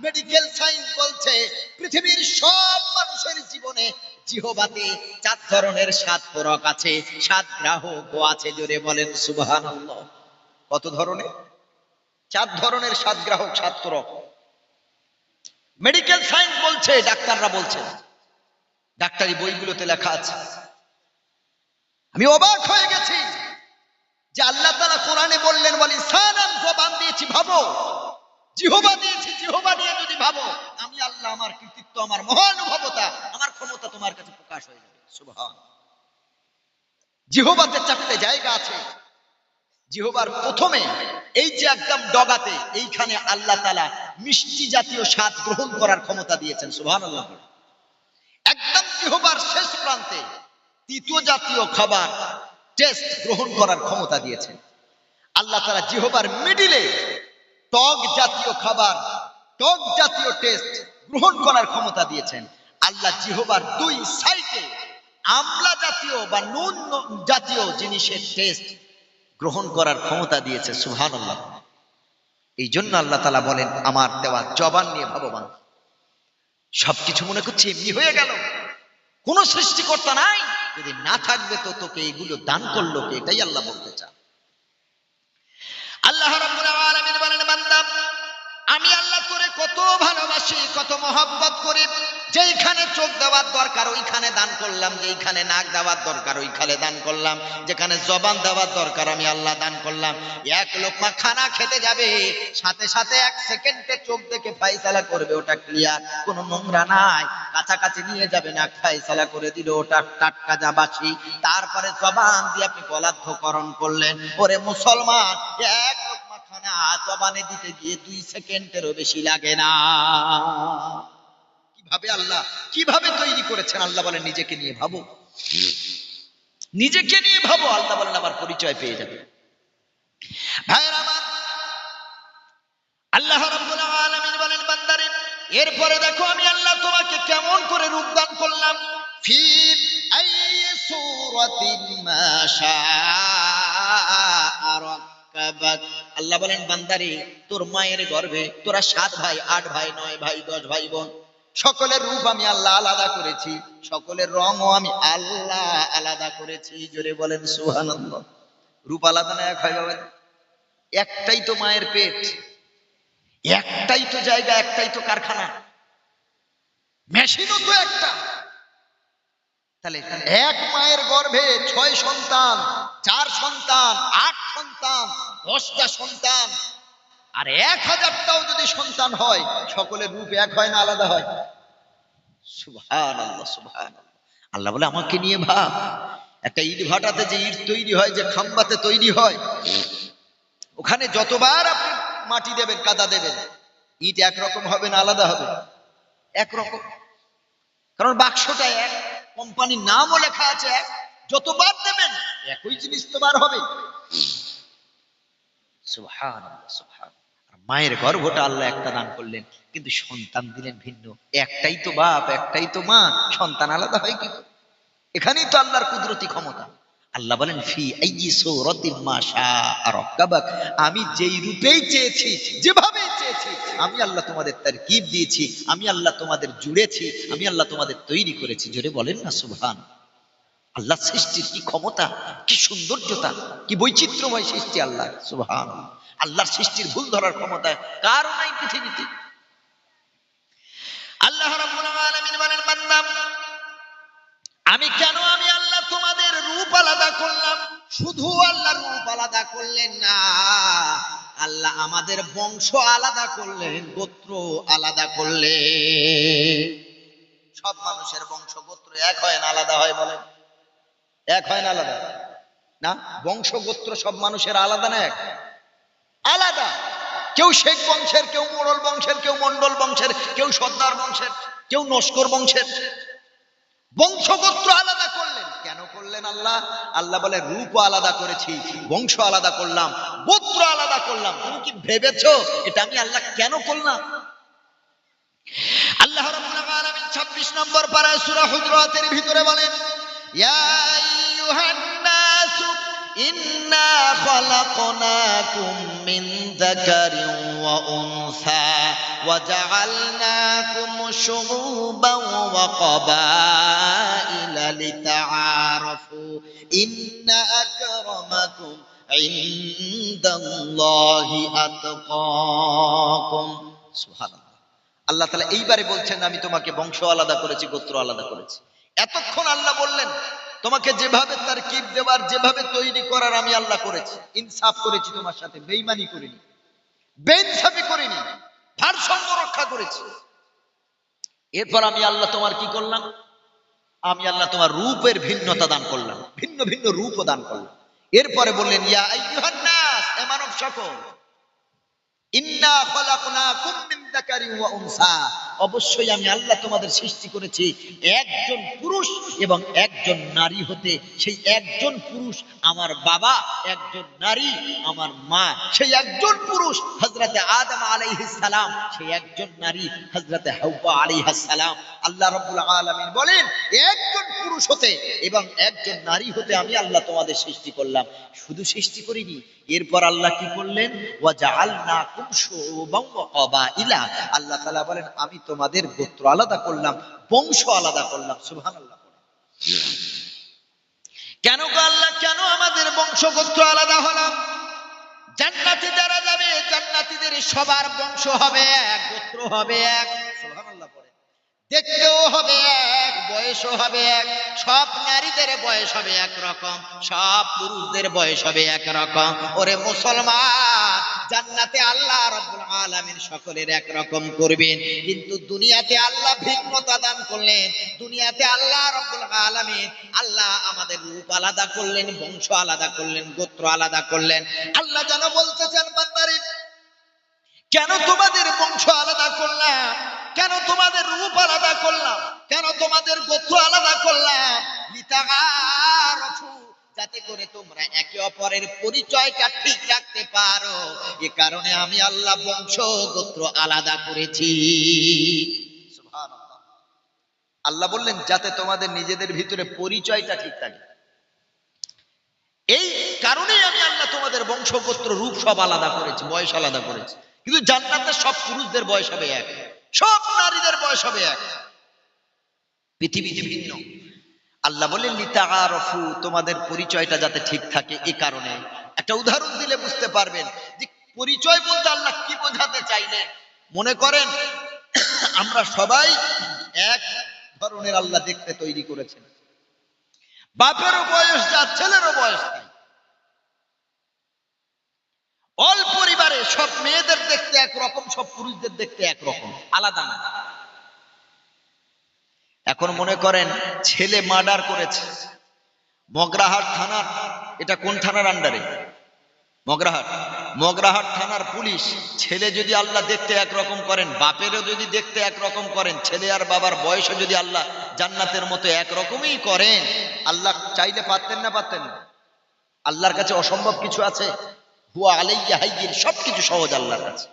Speaker 1: মেডিকেল সায়েন্স বলছে পৃথিবীর সব মানুষের জীবনে জিহ্বাতে 4 ধরনের স্বাদ পরক আছে, 7 গ্রাহকও আছে। জোরে বলেন সুবহানাল্লাহ। কত ধরনের? 4 ধরনের 7 গ্রাহক, 7 পরক। মেডিকেল সায়েন্স বলছে, ডাক্তাররা বলছে, ডাক্তারি বইগুলোতে লেখা আছে। আমি অবাক হয়ে গেছি যে আল্লাহ তাআলা কোরআনে বললেন ওয়ালিসানান, জবান দিয়েছি ভাবো, জিহ্বা দিয়েছি, জিহ্বা নিয়ে যদি ভাবো, আমি আল্লাহ আমার কৃতিত্ব, আমার মহানুভবতা, আমার ক্ষমতা তোমার কাছে প্রকাশ হয়ে যাবে। সুবহান। জিহ্বাতে 4টে জায়গা আছে। জিহ্বার প্রথমে এই যে একদম ডগাতে, এইখানে আল্লাহ তাআলা মিষ্টি জাতীয় স্বাদ গ্রহণ করার ক্ষমতা দিয়েছেন। সুবহানাল্লাহ। একদম জিহ্বার শেষ প্রান্তে তিতো জাতীয় খাবার টেস্ট গ্রহণ করার ক্ষমতা দিয়েছেন আল্লাহ তাআলা। জিহ্বার মিডিলে টক জাতীয় খাবার, টক জাতীয় টেস্ট গ্রহণ করার ক্ষমতা দিয়েছেন আল্লাহ। জিহ্বার 2 সাইডে আমলা জাতীয় বা নুন জাতীয় জিনিসের টেস্ট গ্রহণ করার ক্ষমতা দিয়েছে। সুবহানাল্লাহ। এই জন্য আল্লাহ তাআলা বলেন আমার দেওয়া জবান নিয়ে ভগবান সবকিছু মনে করছে এমনি হয়ে গেল, কোন সৃষ্টিকর্তা নাই, যদি না থাকবে তো তোকে এগুলো দান করলো কে? এটাই আল্লাহ বলতে চান। আল্লাহ রাব্বুল আলামিন বলেন বান্দা, আমি আল্লাহ তোরে কত ভালোবাসি, কত মহব্বত করি। যেইখানে চোখ দেওয়ার দরকার ওইখানে দান করলাম, যেইখানে নাক দেওয়ার দরকার ওইখানে দান করলাম, যেখানে জবান দেওয়ার দরকার আমি আল্লাহ দান করলাম। 1 লোকমা খানা খেতে যাবে, সাথে সাথে 1 সেকেন্ডে চোখ দেখে ফয়সালা করবে ওটা ক্লিয়ার, কোনো নোংরা নাই, কাছাকাছি নিয়ে যাবে না, ফয়সালা করে দিল ওটা টাটকা জাবাসি। তারপরে জবান দিয়ে আপনি গলাধকরণ করলেন। ওরে মুসলমান, 1 লোকমা খানা জবানে দিতে গিয়ে 2 সেকেন্ডেরও বেশি লাগে না। কিভাবে আল্লাহ কিভাবে তৈরি করেছেন? আল্লাহ বলেন নিজেকে নিয়ে ভাবো, নিজেকে নিয়ে ভাবো। আল্লাহ বলেন আমার পরিচয় পেয়ে যাবে। ভাইরা আমার, আল্লাহ রাব্বুল আলামিন বলেন বান্দারে, এরপরে দেখো আমি আল্লাহ তোমাকে কেমন করে রূপদান করলাম। ফি আইয়ি সূরাতিন মা শাআ রাক্কাবাক। আল্লাহ বলেন বান্দারে, তোর মায়ের গর্ভে তোরা 7 ভাই, 8 ভাই, 9 ভাই, 10 ভাই বোন, সকলের রূপ আমি আল্লাহ আলাদা করেছি, সকলের রঙও আমি আল্লাহ আলাদা করেছি। জোরে বলেন সুবহানাল্লাহ। রূপ আলাদা না এক হয় বাবা? একটাই তো মায়ের পেট, একটাই তো জায়গা, একটাই তো কারখানা, মেশিনও তো একটা। তাহলে এক মায়ের গর্ভে 6 সন্তান, 4 সন্তান, 8 সন্তান, 10টা সন্তান, আর 1000টাও যদি সন্তান হয়, সকলের রূপ এক হয় না আলাদা হয়? সুবহানাল্লাহ, সুবহানাল্লাহ। আল্লাহ বলে আমাকে নিয়ে ভাব। একটা ইট ভাটাতে যে ইট তৈরি হয়, যে খাম্বাতে তৈরি হয়, ওখানে যতবার আপনি মাটি দেবেন, কাদা দেবেন, ইট একরকম হবে না আলাদা হবে? একরকম। কারণ বাক্সটা এক, কোম্পানির নামও লেখা আছে এক, যতবার দেবেন একই জিনিস তো বার হবে। সুবহানাল্লাহ, সুবহানাল্লাহ। মায়ের গর্ভটা আল্লাহ একটা দান করলেন, কিন্তু সন্তান দিলেন ভিন্ন। একটাই তো বাপ, একটাই তো মা, সন্তান আলাদা হয় কি করে? এখানেই তো আল্লাহর কুদরতি ক্ষমতা। আল্লাহ বলেন ফি আইয়ি সূরাতিন মা শাআ রাক্কাবাক, আমি যেই রূপেই চেয়েছি, যেভাবেই চেয়েছি, আমি আল্লাহ তোমাদের তারকিব দিয়েছি, আমি আল্লাহ তোমাদের জুড়েছি, আমি আল্লাহ তোমাদের তৈরি করেছি। জোরে বলেন না সুবহান। আল্লাহ সৃষ্টির কি ক্ষমতা, কি সৌন্দর্যতা, কি বৈচিত্র্যময় সৃষ্টি আল্লাহ। সুবহান। আল্লাহর সৃষ্টির ভুল ধরার ক্ষমতা কারও নাই পৃথিবীতে। আল্লাহ রাব্বুল আলামিন বলেন বান্দা, আমি কেন আমি আল্লাহ তোমাদের রূপ আলাদা করলাম? শুধু আল্লাহ রূপ আলাদা করলেন না, আল্লাহ আমাদের বংশ আলাদা করলেন, গোত্র আলাদা করলেন। সব মানুষের বংশ গোত্র এক হয় না আলাদা হয়? বলেন, এক হয় না আলাদা? না, বংশ গোত্র সব মানুষের আলাদা না এক? আলাদা। কেউ শেখ বংশের, কেউ মোড়ল বংশের, কেউ মন্ডল বংশের, কেউ সর্দার বংশের, কেউ নস্কর বংশের। বংশগোত্র আলাদা করলেন। কেন করলেন আল্লাহ? আল্লাহ বলে রূপ আলাদা করেছি, বংশ আলাদা করলাম, গোত্র আলাদা করলাম। তুমি কি ভেবেছো এটা আমি আল্লাহ কেন করলাম? আল্লাহ রাব্বুল আলামিন 26 নম্বর পারায় সূরা হুজুরাতের ভিতরে বলেন, ইয়া আইয়ুহান নাস ইন্না খালাকনাকুম মিন যাকারিন ওয়া উনসা ওয়া জাআলনাকুম শুউবান ওয়া ক্বাবাইলা লিতাআরাফু ইন্না আকরামাকুম ইনদাল্লাহি আতকাকুম। সুবহানাল্লাহ। আল্লাহ তাআলা এইবারে বলছেন আমি তোমাকে বংশ আলাদা করেছি, গোত্র আলাদা করেছি। এতক্ষণ আল্লাহ বললেন তোমাকে যেভাবে তারকিব দেওয়ার, যেভাবে তৈরি করার আমি আল্লাহ করেছি, ইনসাফ করেছি তোমার সাথে, বেঈমানি করিনি, বেইনসাফি করিনি, ভারসাম্য রক্ষা করেছি। এরপর আমি আল্লাহ তোমার কি করলাম? আমি আল্লাহ তোমার রূপের ভিন্নতা দান করলাম, ভিন্ন ভিন্ন রূপ দান করলাম। এরপরে বললেন ইয়া আইয়ুহান নাস, এ মানব সকল, ইন্না খালাকনাকুম মিন যাকারিন ওয়া উনসা, অবশ্যই আমি আল্লাহ তোমাদের সৃষ্টি করেছি একজন পুরুষ এবং একজন নারী হতে। সেই একজন পুরুষ আমার বাবা, একজন নারী আমার মা। সেই একজন পুরুষ হযরতে আদম আলাইহিস সালাম, সেই একজন নারী হযরতে হাওয়া আলাইহাস সালাম। আল্লাহ রাব্বুল আলামিন বলেন একজন পুরুষ হতে এবং একজন নারী হতে আমি আল্লাহ তোমাদের সৃষ্টি করলাম। শুধু সৃষ্টি করিনি, এরপর আল্লাহ কি করলেন? ওয়া জাআলনাকুম শুউবান ওয়া ক্বাবাইলা। আল্লাহ তাআলা বলেন আমি তোমাদের গোত্র আলাদা করলাম, বংশ আলাদা করলাম। সুবহানাল্লাহ। কেন গো আল্লাহ, কেন আমাদের বংশ গোত্র আলাদা হলো? জান্নাতে যারা যাবে, জান্নাতীদের সবার বংশ হবে এক, গোত্র হবে এক। সুবহানাল্লাহ। পড়ে দেখতেও হবে এক, বয়সও হবে এক। সব নারীদের বয়স হবে একরকম, সব পুরুষদের বয়স হবে একরকম। ওরে মুসলমান, জান্নাতে আল্লাহ রাব্বুল আলামিন সকলের একরকম করবেন, কিন্তু দুনিয়াতে আল্লাহ ভিন্নতা দান করলেন। দুনিয়াতে আল্লাহ রাব্বুল আলামিন আল্লাহ আমাদের রূপ আলাদা করলেন, বংশ আলাদা করলেন, গোত্র আলাদা করলেন। আল্লাহ যেন বলতেছেন বান্দারে, কেন তোমাদের বংশ আলাদা করলাম, কেন তোমাদের রূপ আলাদা করলাম, কেন তোমাদের গোত্র আলাদা করলাম? লিতাআরাফু, যাতে করে তোমরা একে অপরের পরিচয়টা ঠিক রাখতে পারো। এ কারণে আমি আল্লাহ বংশ গোত্র আলাদা করেছি। সুবহানাল্লাহ। আল্লাহ বললেন যাতে তোমাদের নিজেদের ভিতরে পরিচয়টা ঠিক থাকে। এই কারণেই আমি আল্লাহ তোমাদের বংশ গোত্র রূপ সব আলাদা করেছি, বয়স আলাদা করেছি। কিন্তু জান্নাতে সব পুরুষদের বয়স হবে এক, সব নারীদের বয়স হবে এক, পৃথিবীতে ভিন্ন। আল্লাহ বলেন লিতাআরাফু, তোমাদের পরিচয়টা যাতে ঠিক থাকে। এই কারণে একটা উদাহরণ দিলে বুঝতে পারবেন যে পরিচয় বলতে আল্লাহ কি বোঝাতে চাইলেন। মনে করেন আমরা সবাই এক ধরনের আল্লাহ দেখতে তৈরি করেছেন, বাপেরও বয়স যা, ছেলেরও বয়স তাই। অল পরিবারে সব মেয়েদের দেখতে একরকম, সব পুরুষদের দেখতে একরকম, আলাদা না। এখন মনে করেন ছেলে মার্ডার করেছে, মগরাহাট থানার, এটা কোন থানার আন্ডারে? মগরাহাট। মগরাহাট থানার পুলিশ ছেলে যদি আল্লাহ দেখতে একরকম করেন, বাপেরও যদি দেখতে একরকম করেন, ছেলে আর বাবার বয়সও যদি আল্লাহ জান্নাতের মতো একরকমই করেন, আল্লাহ চাইলে পারতেন না? পারতেন না? আল্লাহর কাছে অসম্ভব কিছু আছে? হুয়া আলাইয়া হাইয়্যিন, সবকিছু সহজ আল্লাহর কাছে।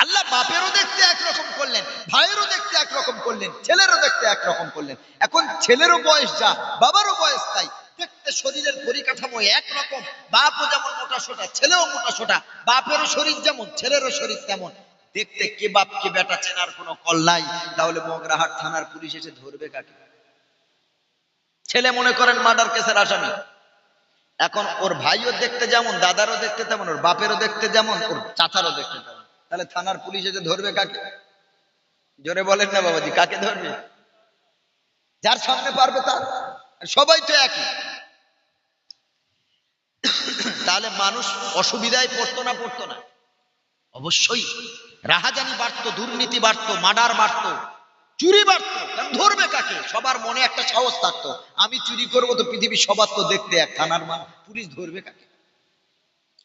Speaker 1: আল্লাহ বাপেরও দেখতে একরকম করলেন, ভাইয়েরও দেখতে একরকম করলেন, ছেলেরও দেখতে একরকম করলেন। এখন ছেলেরও বয়স যা, বাবারও বয়স তাই, দেখতে শরীরের পরিকাঠামো একরকম। বাপও যেমন মোটা সোটা, ছেলেও মোটা সোটা, বাপেরও শরীর যেমন, ছেলেরও শরীর তেমন। দেখতে কে বাপ কে বেটা চেনার কোনো কল নাই। তাহলে মগরাহাট থানার পুলিশ এসে ধরবে কাকে? ছেলে মনে করেন মার্ডার কেসের আসামি, এখন ওর ভাইও দেখতে যেমন, দাদারও দেখতে তেমন, ওর বাপেরও দেখতে যেমন, ওর চাচারও দেখতে তেমন। তাহলে থানার পুলিশ এসে ধরবে কাকে? জোরে বলেন না বাবাজি, কাকে ধরবে? যার সামনে পারবে তার। সবাই তো একই। তাহলে মানুষ অসুবিধায় পড়তো না পড়তো না? অবশ্যই। রাহাজানি বাড়তো, দুর্নীতি বাড়তো, মার্ডার বাড়তো, চুরি বাড়তো। কারণ ধরবে কাকে? সবার মনে একটা সাহস থাকতো, আমি চুরি করবো তো পৃথিবীর সবার তো দেখতে এক, থানার পুলিশ ধরবে কাকে?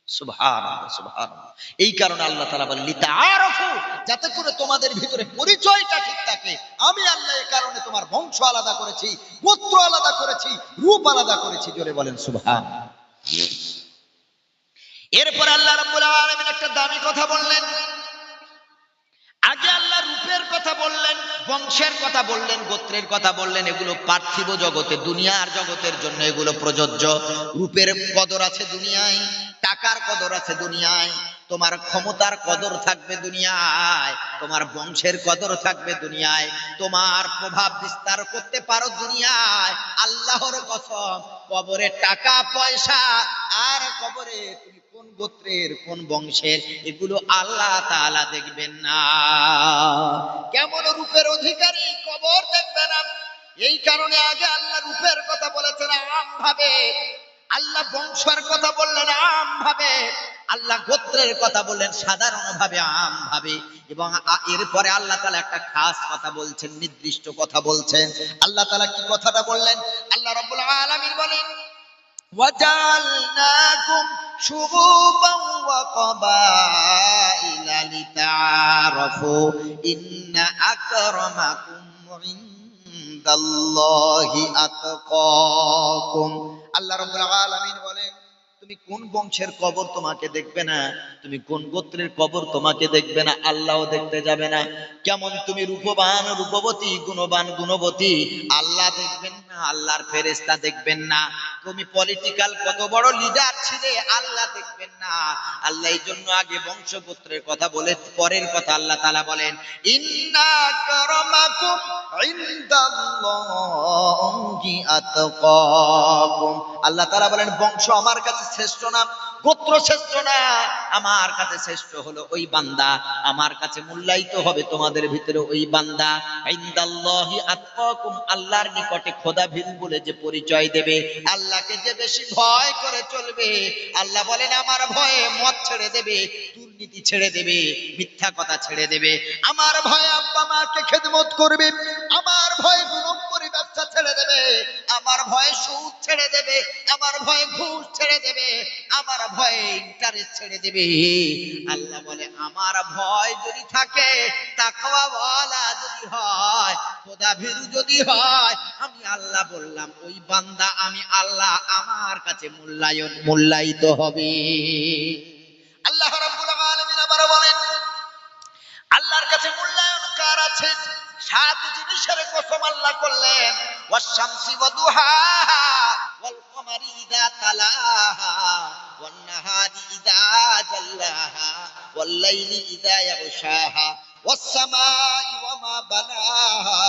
Speaker 1: সুবহানাল্লাহ, সুবহানাল্লাহ। এই কারণে আল্লাহ তাআলা বলেন লিতাআরাফু, যাতে করে তোমাদের ভিতরে পরিচয়টা ঠিক থাকে। আমি আল্লাহ এই কারণে তোমার বংশ আলাদা করেছি, গোত্র আলাদা করেছি, রূপ আলাদা করেছি। জোরে বলেন সুবহানাল্লাহ। এরপর আল্লাহ রাব্বুল আলামিন একটা দামি কথা বললেন। আগে আল্লাহ রূপের কথা বললেন, বংশের কথা বললেন, গোত্রের কথা বললেন। এগুলো পার্থিব জগতে, দুনিয়ার জগতের জন্য এগুলো প্রযোজ্য। রূপের কদর আছে দুনিয়ায়, টাকার কদর আছে দুনিয়ায়, তোমার ক্ষমতার কদর থাকবে দুনিয়ায়, তোমার বংশের কদর থাকবে দুনিয়ায়, তোমার প্রভাব বিস্তার করতে পারো দুনিয়ায়। আল্লাহর কসম, কবরে টাকা পয়সা আর কবরে তুমি কোন গোত্রের কোন বংশের, এগুলো আল্লাহ তাআলা দেখবেন না। কেমন রূপের অধিকারী, কবর দেখবে না। এই কারণে আগে আল্লাহ রূপের কথা বলেছেন আম ভাবে, আল্লাহ বংশের কথা বললেন আম ভাবে, আল্লাহ গোত্রের কথা বললেন সাধারণভাবে আম ভাবে। এবং এরপরে আল্লাহ তাআলা একটা খাস কথা বলছেন, নির্দিষ্ট কথা বলছেন। আল্লাহ তাআলা কি কথাটা বললেন? আল্লাহ রাব্বুল আলামিন বলেন وَجَعَلْنَاكُمْ شُعُوبًا وَقَبَائِلَ لِتَعَارَفُوا إِنَّ أَكْرَمَكُمْ عِندَ اللَّهِ أَتْقَاكُمْ। আল্লাহ রাব্বুল আলামিন বলেন, তুমি কোন বংশের কবর তোমাকে দেখবে না, তুমি কোন গোত্রের কবর তোমাকে দেখবে না, আল্লাহও দেখতে যাবে না। কেমন তুমি রূপবান রূপবতী, গুণবান গুণবতী, আল্লাহ দেখবেন না, আল্লাহর ফেরেশতা দেখবেন না। তুমি পলিটিক্যাল কত বড় লিডার ছিলে, আল্লাহ দেখবেন না। আল্লাহ এই জন্য আগে বংশ গোত্রের কথা বলে পরের কথা আল্লাহ তাআলা বলেন ইন্না আকরামাকুম ইনদাল্লাহি আতকাকুম। আল্লাহ তাআলা বলেন বংশ আমার কাছে শ্রেষ্ঠ না, গোত্র শ্রেষ্ঠ না, আমার কাছে শ্রেষ্ঠ হলো ওই বান্দা, আমার কাছে মূল্যায়িত হবে তোমাদের ভিতরে ওই বান্দা। ইনদাল্লাহি আতকাকুম, আল্লাহর নিকটে খোদা ভীরু বলে যে পরিচয় দেবে, আল্লাহকে যে বেশি ভয় করে চলবে, আল্লাহ বলেন আমার ভয়ে মদ ছেড়ে দেবে, দুর্নীতি ছেড়ে দেবে, মিথ্যা কথা ছেড়ে দেবে, আমার ভয়ে আব্বা মাকে খেদমত করবে, আমার ভয়ে দু নম্বরি ব্যবসা ছেড়ে দেবে, আমার ভয়ে সুদ ছেড়ে দেবে, আমার ভয়ে ঘুষ ছেড়ে দেবে, আমার ভয়ে ইন্টারেস্ট ছেড়ে দেবে। আল্লাহ বলে আমার ভয় যদি থাকে, তাকওয়া ওয়ালা যদি হয়, খোদা ভীরু যদি হয়, আমি আল্লাহ বললাম ওই বান্দা আমি আল্লাহ আমার কাছে মূল্যায়িত হবে। আল্লাহ রাব্বুল আলামিন আবার বলেন আল্লাহর কাছে মূল্যায়ন কার আছে? সাত জিনিসের কসম আল্লাহ করলেন, ওয়াশ-শামসি ওয়াদুহাহা ওয়াল কমারি ইযা তালাহা ওয়ান নাহারি ইযা জাল্লাহা ওয়াল লাইলি ইযা ইয়াগশাহা ওয়াস সামাই ওয়া মা বানাহা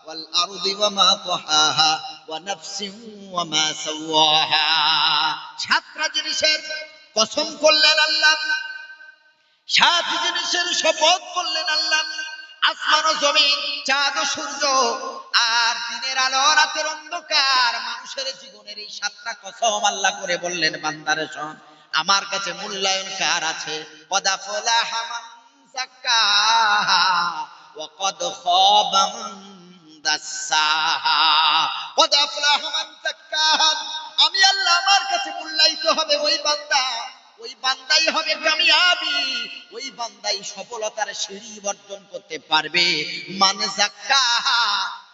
Speaker 1: ওয়াল আরদি ওয়া মা তাহাহা ওয়া নাফসিন ওয়া মা সাওয়াহা। সাতটা জিনিসের কসম করলেন আল্লাহ, সাত জিনিসের শপথ করলেন আল্লাহ। আসমান ও জমিন, চাঁদ ও সূর্য, আর দিনের আলো রাতের অন্ধকার, মানুষের জীবনের এই সাতটা কসম আল্লাহ করে বললেন বান্দারে শোন, আমার কাছে মূল্যায়ন কার আছে? কদ আফলাহা মান যাক্কাহা ওয়া কদ খাবা মান দাসসাহা। কদ আফলাহা মান যাক্কাহা, আমি আল্লাহ আমার কাছে মূল্যায়িত হবে ওই বান্দা, ওই বান্দাই হবে কামিয়াবি, ওই বান্দাই সফলতার সিঁড়ি বর্জন করতে পারবে। মান যাক্কাহা,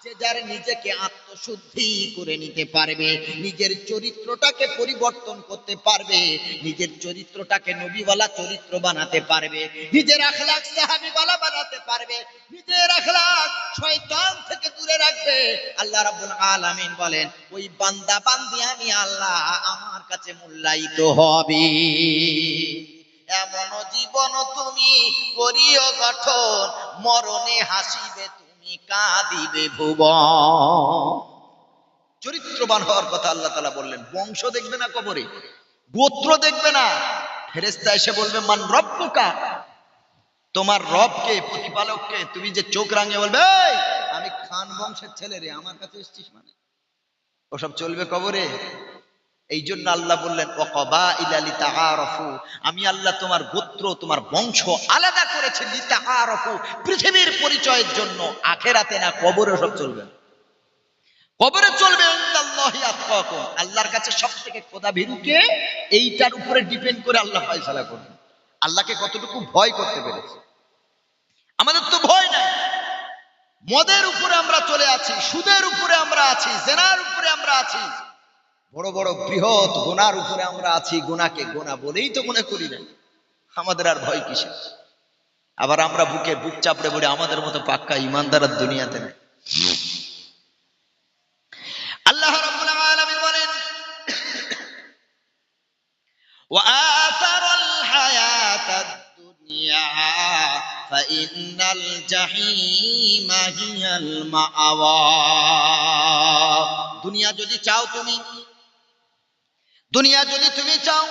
Speaker 1: যে যার নিজেকে আত্মশুদ্ধি করে নিতে পারবে, নিজের চরিত্রটাকে পরিবর্তন করতে পারবে, নিজের চরিত্রটাকে নবীওয়ালা চরিত্র বানাতে পারবে, নিজের আখলাক সাহাবীওয়ালা বানাতে পারবে, নিজের আখলাক শয়তান থেকে দূরে রাখবে। আল্লাহ রাব্বুল আলামিন বলেন ওই বান্দা বান্দি আমি আল্লাহ আমার কাছে মূল্যায়িত হবে। এমন জীবন তুমি করিও গঠন, মরণে হাসিবে তুমি কাঁদিবে ভুবন। চরিত্রবান হওয়ার কথা আল্লাহ তাআলা বললেন। বংশ দেখবে না কবরে, গোত্র দেখবে না, ফেরেশতা এসে বলবে মান রব্বুকা, তোমার রবকে, প্রতিপালককে। তুমি যে চোখ রাঙিয়ে বলবে এই আমি খান বংশের ছেলে রে, আমার কাছে এসেছিস মানে, ওসব চলবে কবরে? এই জন্য আল্লাহ বললেন ওয়াকাবাইলা লিতাআরাফু, আমি আল্লাহ তোমার গোত্র তোমার বংশ আলাদা করেছি লিতাআরাফু, পৃথিবীর পরিচয়ের জন্য। আখিরাতে না, কবরে সব চলবে, কবরে চলবে। ইনদাল্লাহি আতকাকুম, আল্লাহর কাছে সবথেকে খোদা ভীরুকে, এইটার উপরে ডিপেন্ড করে আল্লাহ ফয়সালা করবেন। আল্লাহকে কতটুকু ভয় করতে পেরেছে। আমাদের তো ভয় নাই, মদের উপরে আমরা চলে আছি, সুদের উপরে আমরা আছি, জেনার উপরে আমরা আছি, বড় বড় বৃহৎ গুনার উপরে আমরা আছি। গুনাহকে গুনাহ বলেই তো মনে করি না, আমাদের আর ভয় কিসের? আবার আমরা বুকে বুক চাপড়ে পড়ে আমাদের মতো পাক্কা ইমানদার আর দুনিয়াতে নেই। আল্লাহ রাব্বুল আলামিন বলেন ওয়া আতারাল হায়াতাদ দুনিয়া ফাইন্নাল জাহিমা হিয়াল মাআওয়া। দুনিয়া যদি চাও তুমি, দুনিয়া যদি তুমি চাও,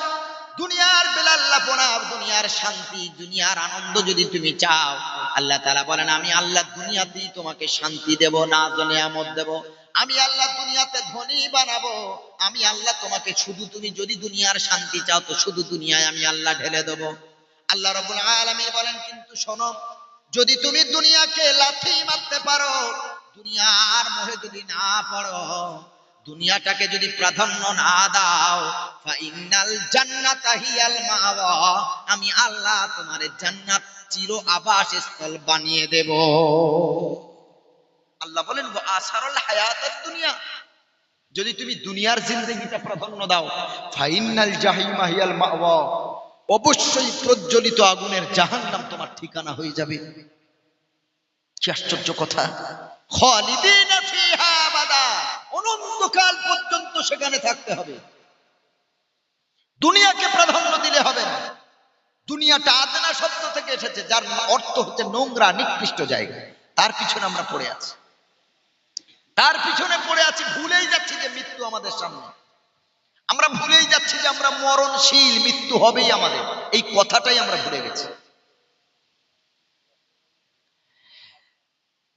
Speaker 1: দুনিয়ার বেলাল্লাপনা, দুনিয়ার শান্তি, দুনিয়ার আনন্দ যদি তুমি চাও, আল্লাহ তাআলা বলেন আমি আল্লাহ দুনিয়াতেই তোমাকে শান্তি দেব, নাজ ও নিয়ামত দেব। আমি আল্লাহ দুনিয়াতে ধনী বানাবো। আমি আল্লাহ তোমাকে শুধু, তুমি যদি দুনিয়ার শান্তি চাও তো শুধু দুনিয়ায় আমি আল্লাহ ঢেলে দেব। আল্লাহ রাব্বুল আলামিন বলেন কিন্তু শোনো, যদি তুমি দুনিয়াকে লাথি মারতে পারো, দুনিয়ার মোহে যদি না পড়ো, দুনিয়াটাকে যদি প্রাধান্য না দাও, ফাইনাল জান্নাতা হিয়াল মাওয়া, আমি আল্লাহ তোমার জান্নাত চির আবাসস্থল বানিয়ে দেব। আল্লাহ বলেন ওয়া আসারুল হায়াতাদ দুনিয়া, যদি তুমি দুনিয়ার জিন্দেগিটা প্রাধান্য দাও, ফাইনাল জাহিমা হিয়াল মাওয়া, অবশ্যই প্রজ্বলিত আগুনের জাহান্নাম তোমার ঠিকানা হয়ে যাবে। কি আশ্চর্য কথা! খালিদিনা ফিহা আবাদা, অনন্তকাল পর্যন্ত সেখানে থাকতে হবে। দুনিয়াকে প্রাধান্য দিলে হবে না। দুনিয়াটা আদনা শব্দ থেকে এসেছে, যার অর্থ হচ্ছে নোংরা, নিকৃষ্ট জায়গা। তার পিছনে আমরা পড়ে আছি, তার পিছনে পড়ে আছি, ভুলেই যাচ্ছি যে মৃত্যু আমাদের সামনে। আমরা ভুলেই যাচ্ছি যে আমরা মরণশীল, মৃত্যু হবেই আমাদের, এই কথাটাই আমরা ভুলে গেছি।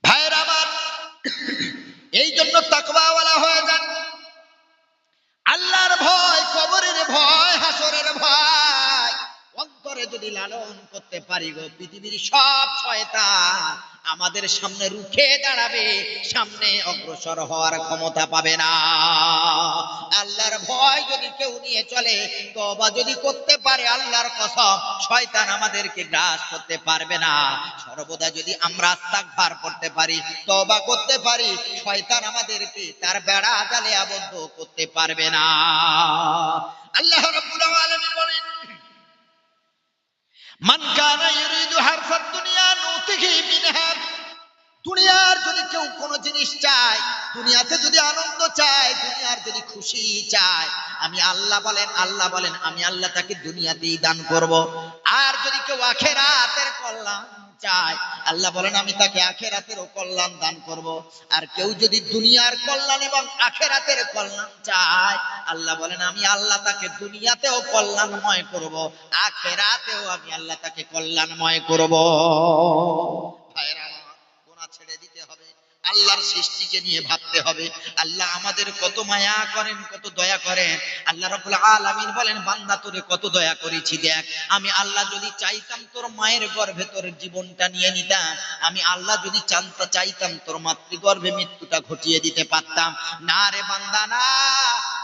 Speaker 1: ভাইরা আমার, এই জন্য তাকওয়াওয়ালা হয়ে যান। আল্লাহর ভয়, কবরের ভয়, হাসরের ভয় অন্তরে যদি লালন করতে পারি গো, পৃথিবীর সব শয়তান আমাদের সামনে রুখে দাঁড়াবে, সামনে অগ্রসর হওয়ার ক্ষমতা পাবে না। আল্লাহর ভয় যদি কেউ নিয়ে চলে, তওবা যদি করতে পারে, আল্লাহর কসম শয়তান আমাদেরকে গ্রাস করতে পারবে না। সর্বদা যদি আমরা ইস্তিগফার করতে পারি, তওবা করতে পারি, শয়তান আমাদেরকে তার বেড়া জালে আবদ্ধ করতে পারবে না। আল্লাহ রাব্বুল আলামিন বলেন মান কানা ইউরিদু হারসাদ দুনিয়া নুতিহি মিনহা, দুনিয়ার যদি কেউ কোনো জিনিস চায়, দুনিয়াতে যদি আনন্দ চায়, দুনিয়ার যদি খুশি চায়, আমি আল্লাহ বলেন, আল্লাহ বলেন আমি আল্লাহ তাকে দুনিয়াতেই দান করব। আর যদি কেউ আখিরাতের কল্যাণ চায়, আল্লাহ বলেন আমি তাকে আখিরাতেরও কল্যাণ দান করব। আর কেউ যদি দুনিয়ার কল্যাণ এবং আখিরাতের কল্যাণ চায়, আল্লাহ বলেন আমি আল্লাহ তাকে দুনিয়াতেও কল্যাণময় করব, আখিরাতেও আমি আল্লাহ তাকে কল্যাণময় করব। ভাইরা, গুনাহ ছেড়ে দিতে হবে, আল্লাহর সৃষ্টিকে নিয়ে ভাবতে হবে। আল্লাহ আমাদের কত মায়া করেন, কত দয়া করেন। আল্লাহ রাব্বুল আলামিন বলেন বান্দা তোরে কত দয়া করেছি দেখ। আমি আল্লাহ যদি চাইতাম তোর মায়ের গর্ভে তোর জীবনটা নিয়ে নিতাম, আমি আল্লাহ যদি চাইতাম তোর মাতৃগর্ভে মৃত্যুটা ঘটিয়ে দিতে পারতাম। না রে বান্দা না,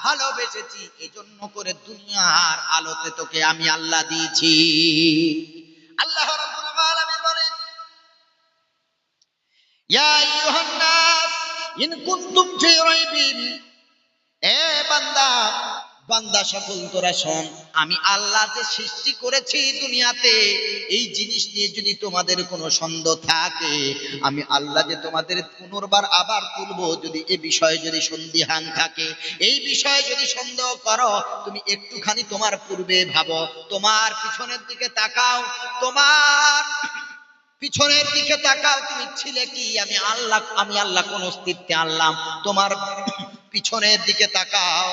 Speaker 1: ভালোবেসেছি, এজন্য করে দুনিয়ার আলোতে তোকে আমি আল্লাহ দিয়েছি। আল্লাহ রাব্বুল আলামিন বলেন ইয়া আইয়ুহান নাস ইন কুনতুম ফি রাইবিন, এ বান্দা, বান্দা সকল তোরা শোন, আমি আল্লাহ যে সৃষ্টি করেছি দুনিয়াতে, এই জিনিস নিয়ে যদি তোমাদের কোনো সন্দেহ থাকে, আমি আল্লাহ যে তোমাদের পুনর্বার আবার তুলবো, যদি এ বিষয়ে যদি সন্দিহান থাকে, এই বিষয়ে যদি সন্দেহ করো, তুমি একটুখানি তোমার পূর্বে ভাবো, তোমার পিছনের দিকে তাকাও, তোমার পিছনের দিকে তাকাও, তুমি ছিলে কি? আমি আল্লাহ কোন অস্তিত্বে আনলাম? তোমার পিছনের দিকে তাকাও,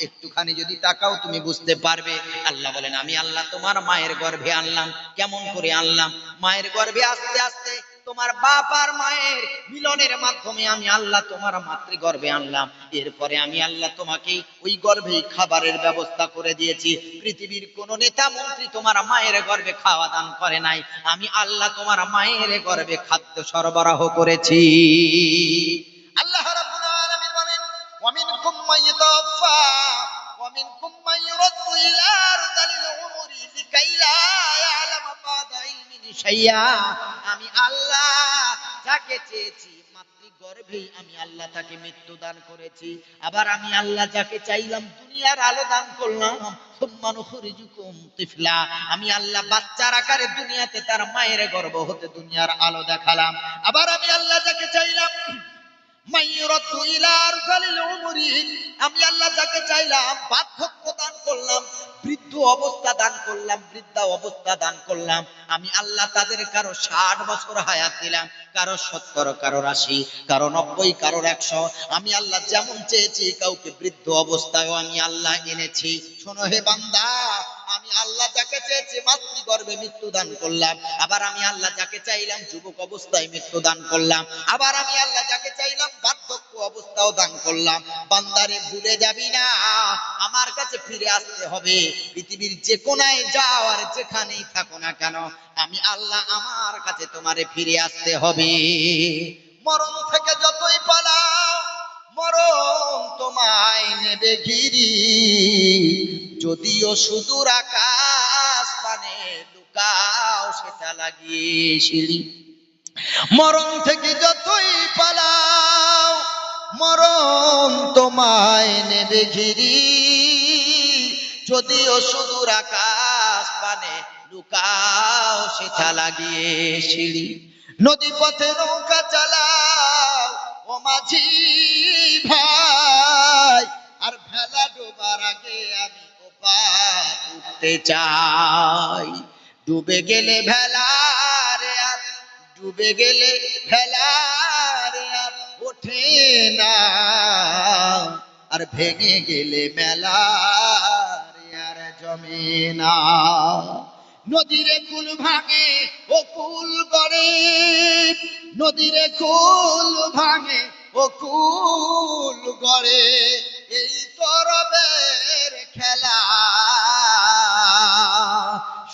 Speaker 1: একটুখানি যদি তাকাও তুমি বুঝতে পারবে। আল্লাহ বলেন আমি আল্লাহ তোমার মায়ের গর্ভে আনলাম। কেমন করে আনলাম? মায়ের গর্ভে আস্তে আস্তে তোমার বাপ আর মায়ের মিলনের মাধ্যমে আমি আল্লাহ তোমার মাতৃগর্ভে আনলাম, এরপরে আমি আল্লাহ তোমাকে ওই গর্ভেই খাবারের ব্যবস্থা করে দিয়েছি। পৃথিবীর কোন নেতা মন্ত্রী তোমার মায়ের গর্ভে খাওয়া দান করে নাই, আমি আল্লাহ তোমার মায়ের গর্ভে খাদ্য সরবরাহ করেছি। আল্লাহ রাব্বুল আলামিন বলেন, ওয়া মিনকুম মাইয়াতাওয়াফা ওয়া মিনকুম মাইয়ুরাদ্দু ইলা আরযালিল উমুরি লিকাই লা ইয়ালামা বা'দা ইলমিন শাইয়্যা। আমি আল্লাহ যাকে চেয়েছি মাতৃগর্ভেই আমি আল্লাহ তাকে মৃত্যু দান করেছি, আবার আমি আল্লাহ যাকে চাইলাম দুনিয়ার আলো দান করলাম। সুম্মা নুখরিজুকুম তিফলা, আমি আল্লাহ বাচ্চার আকারে দুনিয়াতে তার মায়ের গর্ভ হতে দুনিয়ার আলো দেখালাম। আবার আমি আল্লাহ যাকে চাইলাম মাইয়ুরাদ্দু ইলা আরযালিল উমুরি, আমি আল্লাহ যাকে চাইলাম বার্ধক্য দান করলাম, বৃদ্ধ অবস্থা দান করলাম, বৃদ্ধা অবস্থা দান করলাম। আমি আল্লাহ তাদের কারো 60 বছর হায়াত দিলাম, কারো 70, কারো 80, কারো 90, কারো 100। আমি আল্লাহ যেমন চেয়েছি কাউকে বৃদ্ধ অবস্থায়ও আমি আল্লাহ এনেছি। শোনো হে বান্দা, আমি আল্লাহ যাকে চেয়েছি মাতৃগর্ভে মৃত্যু দান করলাম, আবার আমি আল্লাহ যাকে চাইলাম যুবক অবস্থায় মৃত্যু দান করলাম, আবার আমি আল্লাহ যাকে চাইলাম বার্ধক্য অবস্থাও দান করলাম। বান্দারে ভুলে যাবি না, আমার কাছে ফিরে আসতে হবে। পৃথিবীর যে কোনায় যাও আর যেখানেই থাকো না কেন, আমি আল্লাহ আমার কাছে তোমারে ফিরে আসতে হবে। মরণ থেকে যতই পালাও মরণ তোমায় নেবে ঘিরি, যদিও সুদূর আকাশ পানে লুকাও সেটা লাগিয়ে সিঁড়ি। মরণ থেকে যতই পালাও মরণ তোমায় নেবে ঘিরি, যদিও সুদূর আকাশ পানে লুকাও সেটা লাগিয়ে সিঁড়ি। নদী পথে নৌকা চালাও ও মাঝি ভাই, আর ভেলা ডোবার আগে আমি ওপার উঠতে চাই। ডুবে গেলে ভেলা রে আর ডুবে গেলে ভেলা রে আর ওঠে না, আর ভেঙে গেলে মেলা রে আর জমে না। নদীরে কুল ভাঙে ও কুল গড়ে, নদীরে কুল ভাঙে ও কুল গড়ে, এই তো রবের খেলা।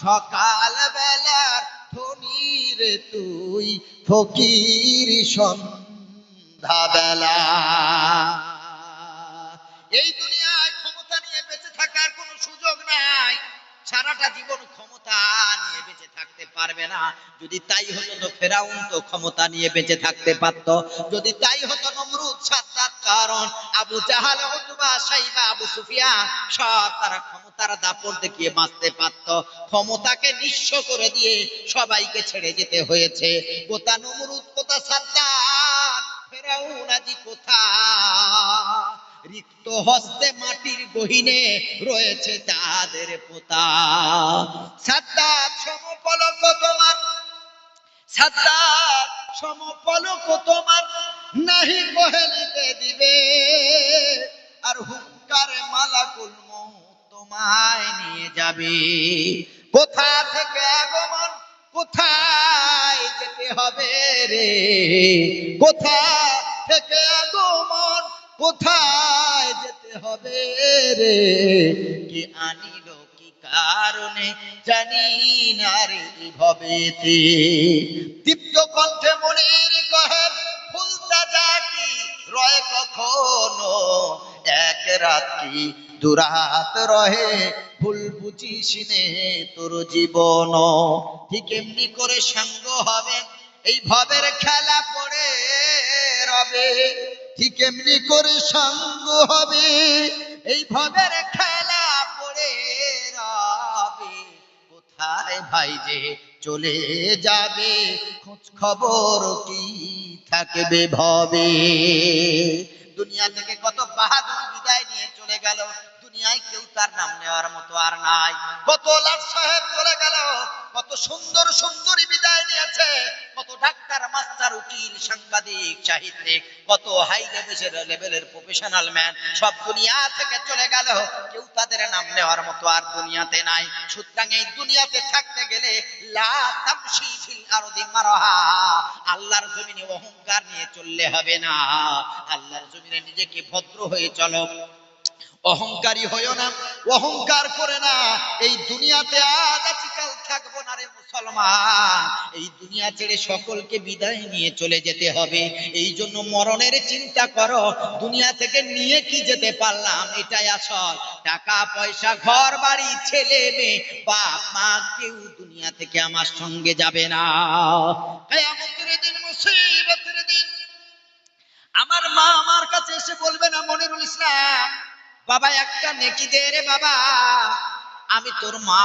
Speaker 1: সকাল বেলার ধনী রে তুই, ফকির সন্ধ্যা বেলা। এই দুনিয়ায় ক্ষমতা নিয়ে বেঁচে থাকার কোনো সুযোগ নাই। সারাটা জীবন ক্ষমতা নিয়ে বেঁচে থাকতে পারবে না। যদি তাই হতো তো ফেরাউন তো ক্ষমতা নিয়ে বেঁচে থাকতে পারত। যদি তাই হতো নমরুদ, সাদ্দাত, কারণ, আবু জাহাল, উতবা, সাইবা, আবু সুফিয়ান সব তারা ক্ষমতার দাপট দেখিয়ে বাঁচতে পারত। ক্ষমতাকে নিঃস্ব করে দিয়ে সবাইকে ছেড়ে যেতে হয়েছে। কোথা নমরুদ, কোথা সাদ্দাত, ফেরাউন আজি কোথা। রিক্ত হস্তে মাটির গহীনে রয়েছে তাদের পোতা। সাদ্দাত সমপলক তোমার, সাদ্দাত সমপলক তোমার নাহি কোহেলিতে দিবে, আর হুঙ্কারে মালাকুল মউত তোমায় নিয়ে যাবে। কোথা থেকে আগমন, কোথায় যেতে হবে রে, কোথা থেকে আগমন, কোথায় যেতে হবে রে, কি আনিল কি কারণে জানি না রে ভবেতে। দীপ্ত কণ্ঠে মনির কহে ফুলতা জাকি রয় কখনো, এক রাত কি দুরাত রহে ভুল বুঝিস নে তোর জীবন। ঠিক এমনি করে সঙ্গ হবে এই ভবের খেলা পড়ে রবে, ঠিক এমনি করে সঙ্গ হবে এই ভবের খেলা পড়ে রবে। কোথায় ভাই যে চলে যাবে খোঁজ খবর কি থাকবে ভবে। দুনিয়া থেকে কত বাহাদুর বিদায় নিয়ে চলে গেল, দুনিয়া দুনিয়ায় কেউ তার নাম নেওয়ার মতো আর নাই। কত লাট সাহেব চলে গেল, কত সুন্দর সুন্দরী বিদায় নিয়েছে, কত ডাক্তার, মাস্টার, উকিল, সাংবাদিক, সাহিত্যিক, কত হাই লেভেলের প্রফেশনাল ম্যান সব দুনিয়া থেকে চলে গেল, কেউ তাদের নাম নেওয়ার মতো আর দুনিয়াতে নাই। সুতরাং এই দুনিয়াতে থাকতে গেলে লা তামশি ফিল আরদি মারহা, আল্লাহর জমিনে অহংকার নিয়ে চললে হবে না। আল্লাহর জমিনে নিজেকে ভদ্র হয়ে চলো, অহংকারী হইও না, অহংকার করে না। এই দুনিয়াতে আজ আছি কাল থাকবো না রে মুসলমান, এই দুনিয়া ছেড়ে সকলকে বিদায় নিয়ে চলে যেতে হবে। এই জন্য মরণের চিন্তা করো, দুনিয়া থেকে নিয়ে কি যেতে পারলাম এটাই আসল। টাকা পয়সা, ঘর বাড়ি, ছেলে মেয়ে, বাপ মা, কেউ দুনিয়া থেকে আমার সঙ্গে যাবে না। কিয়ামতের দিন, মুসিবতের দিন, আমার মা আমার কাছে এসে বলবে না, মনিরুল ইসলাম বাবা একটা নেকি দে রে বাবা, আমি তোর মা,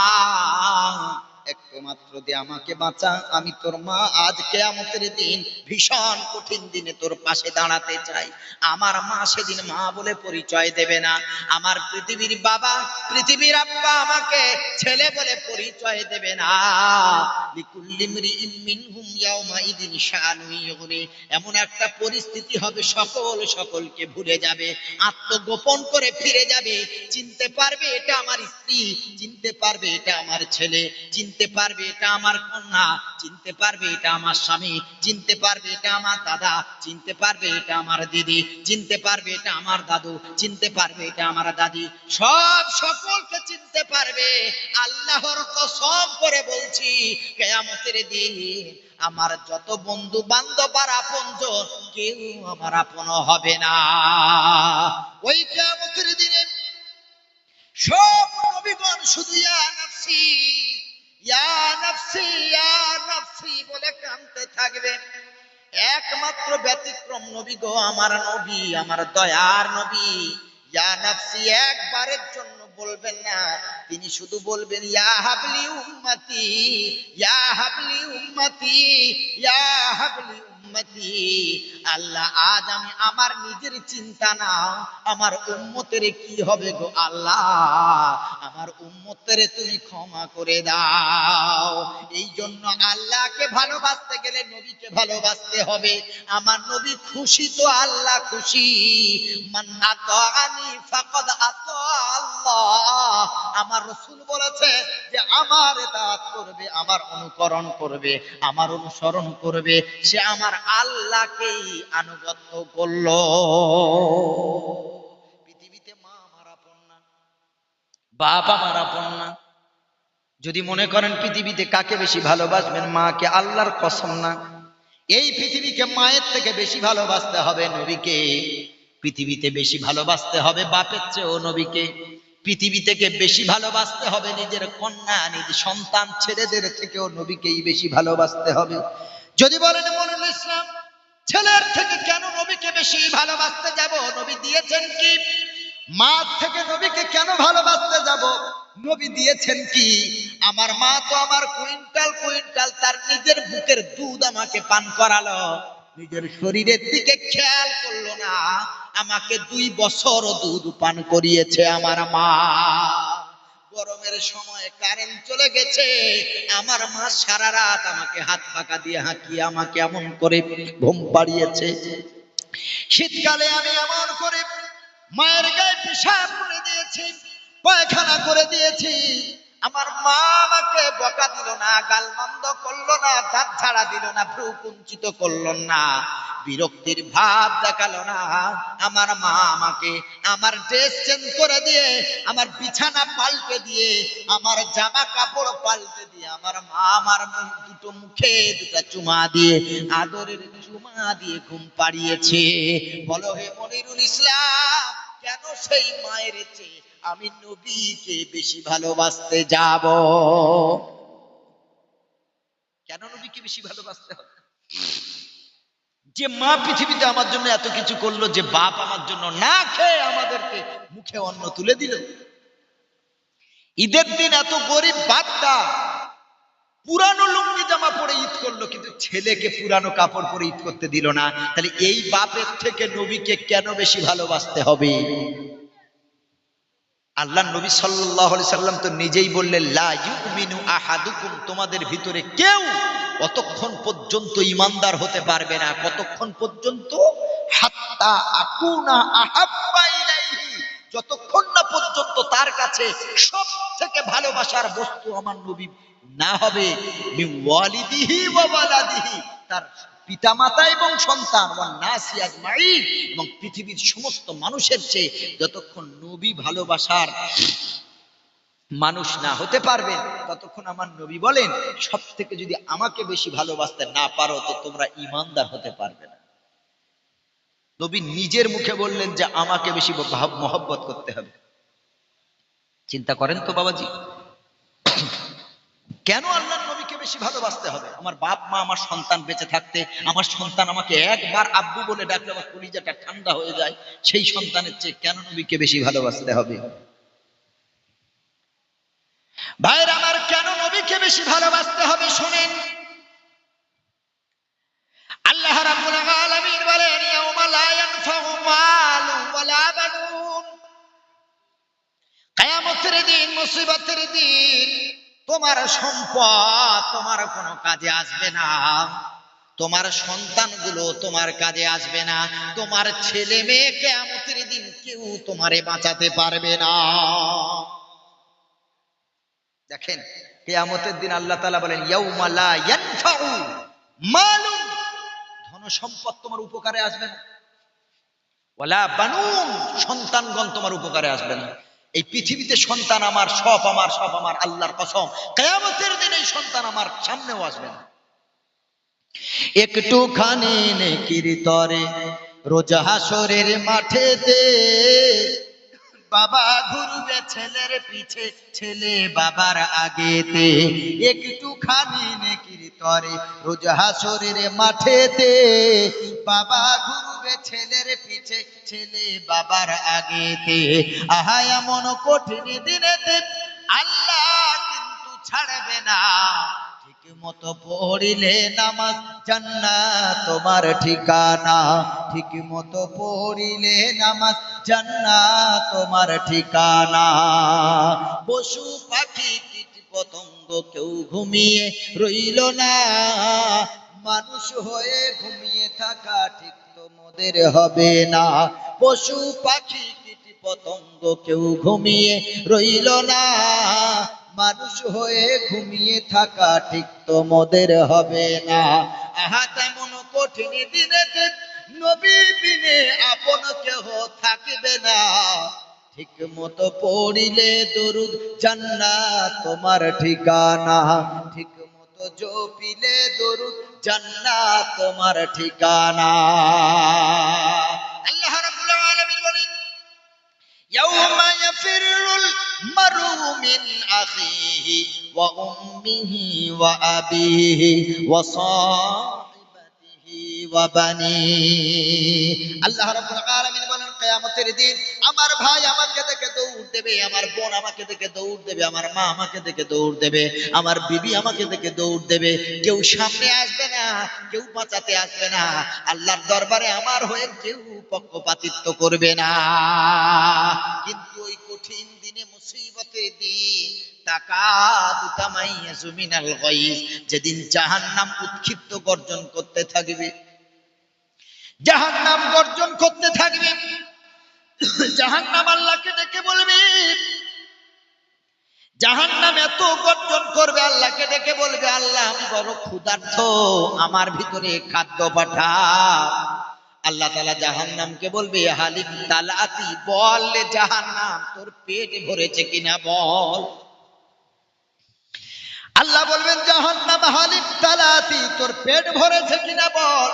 Speaker 1: একটু মাত্র দে আমাকে বাঁচা, আমি তোর মা। আজ কিয়ামতের দিন ভীষণ কঠিন দিনে তোর পাশে দাঁড়াতে চাই। আমার মা সেদিন মা বলে পরিচয় দেবে না, আমার পৃথিবীর বাবা, পৃথিবীর আব্বা আমাকে ছেলে বলে পরিচয় দেবে না। লিকুল্লি ইমরিইম মিনহুম ইয়াওমাইদিন শানুন ইউগনি, এমন একটা পরিস্থিতি হবে সকলকে ভুলে যাবে, আত্মগোপন করে ফিরে যাবে। চিনতে পারবে এটা আমার স্ত্রী, চিনতে পারবে এটা আমার ছেলে, চিনতে পারবে এটা আমার কন্যা, চিনতে পারবে এটা আমার স্বামী, চিনতে পারবে এটা আমার দাদা, চিনতে পারবে এটা আমার দিদি, চিনতে পারবে এটা আমার দাদু, চিনতে পারবে এটা আমার দাদি, সব সকলকে চিনতে পারবে। আল্লাহর কসম করে বলছি, কিয়ামতের দিন আমার যত বন্ধু বান্ধব আর আপনজন কেউ আমার আপন হবে না। ওই কিয়ামতের দিনে সব নবীগণ শুধু ইয়া নাফসি ইয়া নাফসি ইয়া নাফসি বলে কাঁদতে থাকবে। একমাত্র ব্যতিক্রম নবী গো, আমার নবী, আমার দয়ার নবী, ইয়া নাফসি একবারের জন্য বলবেন না, তিনি শুধু বলবেন ইয়া হাবলি উম্মতি, ইয়া হাবলি উম্মতি, ইয়া হাবলি উম্মতি। আল্লাহ আজ আমি আমার নিজের চিন্তা না, আমার উম্মতের কি হবে গো আল্লাহ, আমার উম্মতের তুমি ক্ষমা করে দাও। এই জন্য আল্লাহকে ভালোবাসতে গেলে নবীকে ভালোবাসতে হবে। আমার নবী খুশি তো আল্লাহ খুশি, মান আতাআনি ফাকাদ আতা আল্লাহ। আমার রাসূল বলেছে যে আমার ইতাআত করবে, আমার অনুকরণ করবে, আমার অনুসরণ করবে, সে আমার আল্লাহকেই আনুগত্য করলো। পৃথিবীতে মা আমার আপন না, বাপ আমার আপন না। যদি মনে করেন পৃথিবীতে কাকে বেশি ভালোবাসবেন, মাকে, আল্লাহর কসম না। এই পৃথিবীকে মায়ের থেকে বেশি ভালোবাসতে হবে নবীকে, পৃথিবীতে বেশি ভালোবাসতে হবে বাপের চেয়েও নবীকে, পৃথিবী থেকে বেশি ভালোবাসতে হবে নিজের কন্যা, নিজের সন্তান, ছেলেদের থেকেও নবীকেই বেশি ভালোবাসতে হবে। যদি বলেন মনিরুল ইসলাম ছেলের থেকে কেন নবীকে বেশি ভালোবাসতে যাব, নবী দিয়েছেন কি? মা থেকে নবীকে কেন ভালোবাসতে যাব, নবী দিয়েছেন কি? আমার মা তো আমার কুইন্টাল কুইন্টাল তার নিজের বুকের দুধ আমাকে পান করালো, নিজের শরীরের দিকে খেয়াল করলো না, আমাকে 2 বছর দুধ পান করিয়েছে আমার মা। গরমের সময় কারেন্ট চলে গেছে, আমার মা সারা রাত আমাকে হাত পাকা দিয়ে হাঁকিয়ে আমাকে এমন করে ঘুম পাড়িয়েছে। শীতকালে আমি এমন করে মায়ের গায়ে পেশাব করে দিয়েছি, পায়খানা করে দিয়েছি, আমার মা আমাকে বকা দিল না, গালমন্দ করলো না, দাঁত ঝাড়া দিল না, ভ্রু কুঞ্চিত করলো না, বিরক্তির ভাব দেখালো না। আমার মা আমাকে আমার ড্রেস চেঞ্জ করে দিয়ে, আমার বিছানা পাল্টে দিয়ে, আমার জামা কাপড় পাল্টে দিয়ে, আমার মা আমার দুটো মুখে 2টা চুমা দিয়ে, আদরের চুমা দিয়ে ঘুম পাড়িয়েছে। বলো হে মনিরুল ইসলাম, কেন সেই মায়ের চেয়ে আমি নবীকে বেশি ভালোবাসতে যাব? কেন নবীকে বেশি ভালোবাসতে হবে? যে মা পৃথিবীতে আমার জন্য এত কিছু করলো, যে বাপ আমার জন্য না খেয়ে আমাদেরকে মুখে অন্ন তুলে দিল, ঈদের দিন এত গরিব বাপটা পুরানো লুঙ্গি জামা পরে ঈদ করলো, কিন্তু ছেলেকে পুরানো কাপড় পরে ঈদ করতে দিল না। তাহলে এই বাপের থেকে নবীকে কেন বেশি ভালোবাসতে হবে? আল্লাহ নবী সাল্লাল্লাহু আলাইহি সাল্লাম তো নিজেই বললেন, লা ইউমিনু আহাদুকুম, তোমাদের ভিতরে কেউ অতক্ষণ পর্যন্ত ঈমানদার হতে পারবে না, কতক্ষণ পর্যন্ত? হাত্তা আকুনা আহাব্বা ইলাইহি, যতক্ষণ না পর্যন্ত তার কাছে সব থেকে ভালোবাসার বস্তু আমার নবী না হবে, মিন ওয়ালিদিহি ওয়া ওয়ালাদিহি, তার পিতামাতা এবং সন্তান, ওয়ান নাসি আজমাইন, এবং পৃথিবীর সমস্ত মানুষের চেয়ে যতক্ষণ নবী ভালোবাসার মানুষ না হতে পারবেন, ততক্ষণ আমার নবী বলেন, সব থেকে যদি আমাকে বেশি ভালোবাসতে না পারো তো তোমরা ঈমানদার হতে পারবে না। নবী নিজের মুখে বললেন যে আমাকে বেশি মহব্বত করতে হবে। চিন্তা করেন তো বাবাজি, কেন আল্লাহর নবীকে বেশি ভালোবাসতে হবে? আমার বাপ মা, আমার সন্তান বেঁচে থাকতে আমার সন্তান আমাকে একবার আব্বু বলে ডাকলে আমার কলিজাটা ঠান্ডা হয়ে যায়, সেই সন্তানের চেয়ে কেন নবীকে বেশি ভালোবাসতে হবে? ভাইরা আমার, কেন নবীকে বেশি ভালোবাসতে হবে শুনেন। আল্লাহ রাব্বুল আলামিন বলেন, ইয়াউমা লা ইয়ানফাউ মালু ওয়ালা বানুন, কিয়ামতের দিন, মুসিবতের দিন, তোমার সম্পদ তোমার কোনো কাজে আসবে না, তোমার সন্তানগুলো তোমার কাজে আসবে না, তোমার ছেলে মেয়ে কিয়ামতের দিন কেউ তোমারে বাঁচাতে পারবে না। দেখেন, কিয়ামতের দিন আল্লাহ তাআলা বলেন, ইয়াউমা লা ইয়ানফাউ মালুন, ধন সম্পদ তোমার উপকারে আসবে না, ওয়ালা বানুন, সন্তানগণ তোমার উপকারে আসবে না। এই পৃথিবীতে সন্তান আমার, সব আমার, সব আমার, আল্লাহর কসম কিয়ামতের দিন এই সন্তান আমার সামনেও আসবে না। একটুখানি নেকির তরে রোজ হাসরের মাঠেতে বাবা ঘুরবে ছেলের পিছে, ছেলে বাবার আগেতে, একটুখানি নেকির তরে রোজ হাসরের মাঠেতে বাবা ঘুরবে ছেলের পিছে, ছেলে বাবার আগেতে। আহা এমন কঠিন দিনেতে আল্লাহ কিন্তু ছাড়বে না, ঠিক মতো পড়িলে নামাজ জান্নাত তোমার ঠিকানা, ঠিক মতো পড়িলে নামাজ জান্নাত তোমার ঠিকানা। পশু পাখি কীট পতঙ্গ কেউ ঘুমিয়ে রইল না, মানুষ হয়ে ঘুমিয়ে থাকা ঠিক তোমাদের হবে না। পশু পাখি কীট পতঙ্গ কেউ ঘুমিয়ে রইল না, মানুষ হয়ে ঘুমিয়ে থাকা ঠিক তোমাদের হবে না। আহা তেমন কঠিন দিনেতে নবী বিনে আপন কেহ থাকবে না, ঠিক মতো পড়িলে দরুদ জান্নাত তোমার ঠিকানা, ঠিক মতো জপিলে দরুদ জান্নাত তোমার ঠিকানা। আল্লাহ রাব্বুল আলামিন বলেন, ইয়াউমা ইয়াফিরুল মারউ মিন আখিহি ওয়া উম্মিহি ওয়া আবিহি ওয়া সাহিবাতিহি ওয়া বানিহি। আল্লাহ রাব্বুল আলামিন বলেন, কিয়ামতের দিন আমার ভাই আমাকে দেখে দৌড় দেবে, আমার বোন আমাকে দেখে দৌড় দেবে, আমার মা আমাকে দেখে দৌড় দেবে, আমার বিবি আমাকে দেখে দৌড় দেবে, কেউ সামনে আসবে না, কেউ বাঁচাতে আসবে না, আল্লাহর দরবারে আমার হয়ে কেউ পক্ষপাতিত্ব করবে না। কিন্তু ওই কঠিন দিনে, মুসিবতের দিন, তাকাদু তামাইয়াজু মিনাল গায়জ, যেদিন জাহান্নাম উৎক্ষিপ্ত গর্জন করতে থাকবে, জাহান্নাম গর্জন করতে থাকবে, জাহান্নাম আল্লাহকে ডেকে বলবে, জাহান্নাম এত গর্জন করবে, আল্লাহকে ডেকে বলবে, আল্লাহ আমি বড় ক্ষুধার্ত, আমার ভিতরে খাদ্য পাঠাও। আল্লাহ তাআলা জাহান্নামকে বলবে, হালিক তালাতি, বল জাহান্নাম তোর পেট ভরেছে কিনা বল। আল্লাহ বলবেন, জাহান্নাম হালিক তালাতি, তোর পেট ভরেছে কিনা বল।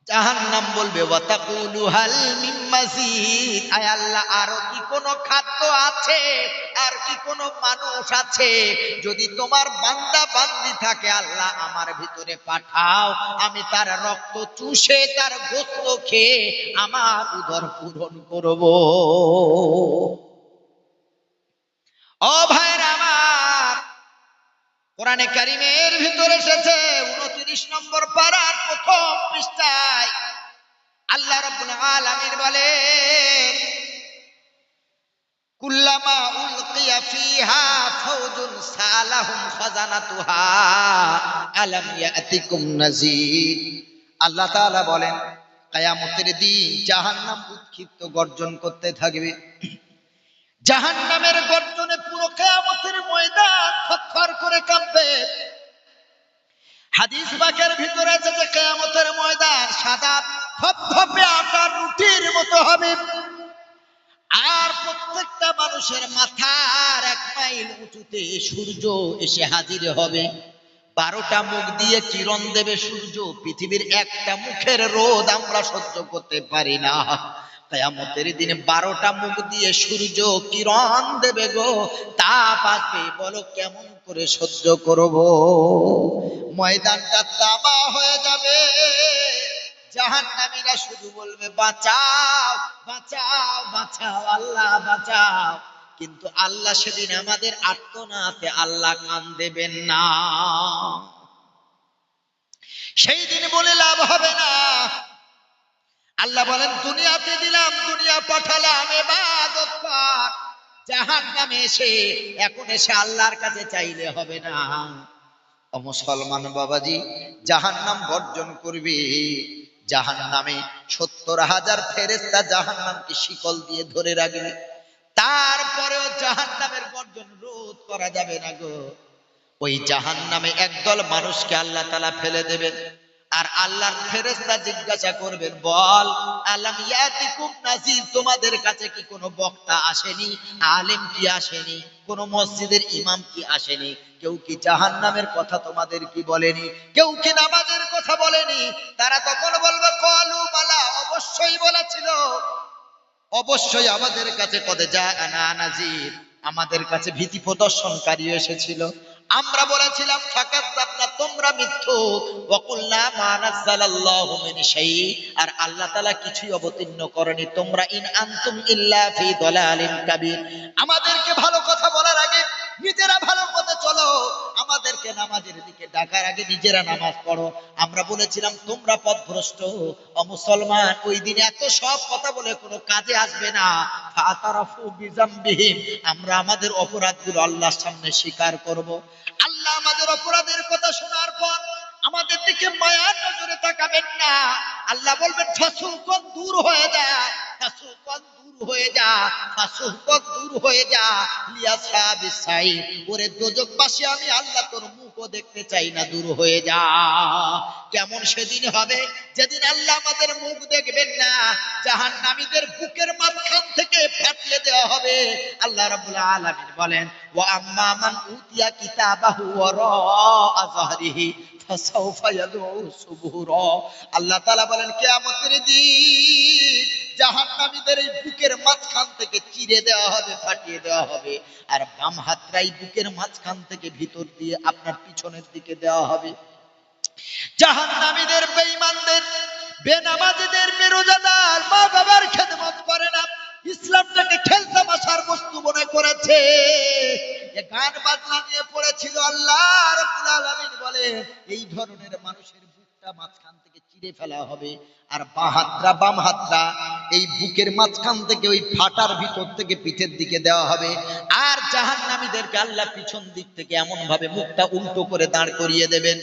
Speaker 1: জাহান্নাম বলবে, ওয়াতাকুলু হাল মিন মাজিদ, আয় আল্লাহ আরো কি কোনো খাদ্য আছে, আর কি কোনো মানুষ আছে, যদি তোমার বান্দা বান্দি থাকে আল্লাহ আমার ভিতরে পাঠাও, আমি তার রক্ত চুষে তার গোশত খেয়ে আমার উদর পূরণ করব। ও ভাইরা আমার, কোরআনে কারিমের ভিতরে এসেছে 29 নম্বর পারার প্রথম পৃষ্ঠায় আল্লাহ রাব্বুল আলামিন বলেন, কুল্লামা উলকিয়া ফিহা ফাওজুন সালাহুম খাজানাতুহা আলাম ইয়াতিকুম নাযীর। আল্লাহ তাআলা বলেন কিয়ামতের দিন জাহান্নাম উৎক্ষিপ্ত গর্জন করতে থাকবে। জাহান্নামের গর্জনে পুরো কিয়ামতের ময়দান থরথর করে কাঁপবে। হাদিস পাকের ভিতরে আছে যে কিয়ামতের ময়দান সাদা ধবধবে আটার রুটির মতো হবে। আর প্রত্যেকটা মানুষের মাথার 1 মাইল উঁচুতে সূর্য এসে হাজির হবে। 12টা মুখ দিয়ে কিরণ দেবে সূর্য। পৃথিবীর একটা মুখের রোদ আমরা সহ্য করতে পারি না। কিয়ামতের দিনে 12টা মুখ দিয়ে সূর্য কিরণ দেবে গো, তাপ আসবে। বলো কেমন করে সহ্য করব? ময়দানটা তামা হয়ে যাবে। জাহান্নামীরা শুধু বলবে বাঁচাও বাঁচাও বাঁচাও, আল্লাহ বাঁচাও। কিন্তু আল্লাহ সেদিন আমাদের আর্তনাদে আল্লাহ কান দেবেন না। সেই দিন বলে লাভ হবে না। আল্লাহ বলেন দুনিয়াতে দিলাম, দুনিয়া পাঠালাম, ইবাদত কর। জাহান্নামে এখন এসে আল্লাহর কাছে চাইলে হবে না। ও মুসলমান বাবাজি, জাহান্নাম বর্জন করবে। জাহান্নামে 70,000 ফেরেশতা জাহান্নামকে শিকল দিয়ে ধরে রাখবে। তারপরেও জাহান্নামের গর্জন রোধ করা যাবে না গো। ওই জাহান্নামে একদল মানুষকে আল্লাহ তাআলা ফেলে দেবেন। আর আল্লাহর ফেরেশতা জিজ্ঞাসা করবেন, বল আলাম ইয়াতিকুম নাযীর, তোমাদের কাছে কি কোনো বক্তা আসেনি, আলেম কি আসেনি, কোন মসজিদের ইমাম কি আসেনি? কেউ কি জাহান্নামের কথা তোমাদের কি বলেনি? কেউ কি নামাজের কথা বলেনি? তারা তখন বলবে ক্বালু বালা, অবশ্যই বলেছিল, অবশ্যই আমাদের কাছে কদ জাআনা নাযীর, আমাদের কাছে ভীতি প্রদর্শনকারী এসেছিল। আমরা বলেছিলাম ফাকাযাবনা, তোমরা মিথ্যুক। ওয়া কুলনা মা নাযালাল্লাহু মিন শাই, আর আল্লাহ তাআলা কিছুই অবতীর্ণ করেনি। তোমরা ইন আনতুম ইল্লা ফি দালালিন কাবীর। আমাদেরকে ভালো কথা বলার আগে নিজেরা ভালো পথে চলো, আমাদেরকে নামাজের দিকে ডাকার আগে নিজেরা নামাজ পড়ো। আমরা বলেছিলাম তোমরা পথভ্রষ্ট। ও মুসলমান, ওই দিন এত সব কথা বলে কোনো কাজে আসবে না। ফাতারাফু বিযামবিহিম, আমরা আমাদের অপরাধগুলো আল্লাহর সামনে স্বীকার করব। আল্লাহ আমাদের অপরাধের কথা শোনার পর আমাদের দিকে মায়ার নজরে তাকাবেন না। আল্লাহ বলবেন ফাসুকন, দূর হয়ে যা, ফাসুকন দূর হয়ে যা, ফাসুকন দূর হয়ে যা লিয়াসাবিস সাইর। ওরে দোজখবাসী, আমি আল্লাহ তোর মুখও দেখতে চাই না, দূর হয়ে যা। কেমন সেদিন হবে যেদিন আল্লাহ আমাদের মুখ দেখবেন না। জাহান্নামীদের বুকের মাঝখান থেকে ফাটলে দেওয়া হবে। আল্লাহ রাব্বুল আলামিন বলেন ওয়া আম্মা মান উতিয়া কিতাবাহু ওয়ারা যাহরিহি ফাসাউফা ইয়াদউ সুবুরা। আল্লাহ তাআলা বলেন কিয়ামতের দিন জাহান্নামীদের এই বুকের মাঝখান থেকে চিরে দেওয়া হবে, ফাটিয়ে দেওয়া হবে। আর বাম হাতটা এই বুকের মাঝখান থেকে ভিতর দিয়ে আপনার পিছনের দিকে দেওয়া হবে। জাহান্নামীদের, বেঈমানদের, বেনামাজীদের, বেরোজাদার, মা বাবার খেদমত করে না, ইসলামটাকে খেলতামাশার বস্তু মনে করেছে, এ গান বাজনা নিয়ে পড়েছিল। আল্লাহ রাব্বুল আলামিন বলে এই ধরনের মানুষের বুকটা মাঝখান থেকে চিরে ফেলা হবে। আর বাম হাতটা এই বুকের মাঝখান থেকে ওই ফাটার ভিতর থেকে পিঠের দিকে দেওয়া হবে। আর জাহান্নামীদেরকে আল্লাহ পিছন দিক থেকে এমন ভাবে মুখটা উল্টো করে দাঁড় করিয়ে দেবেন।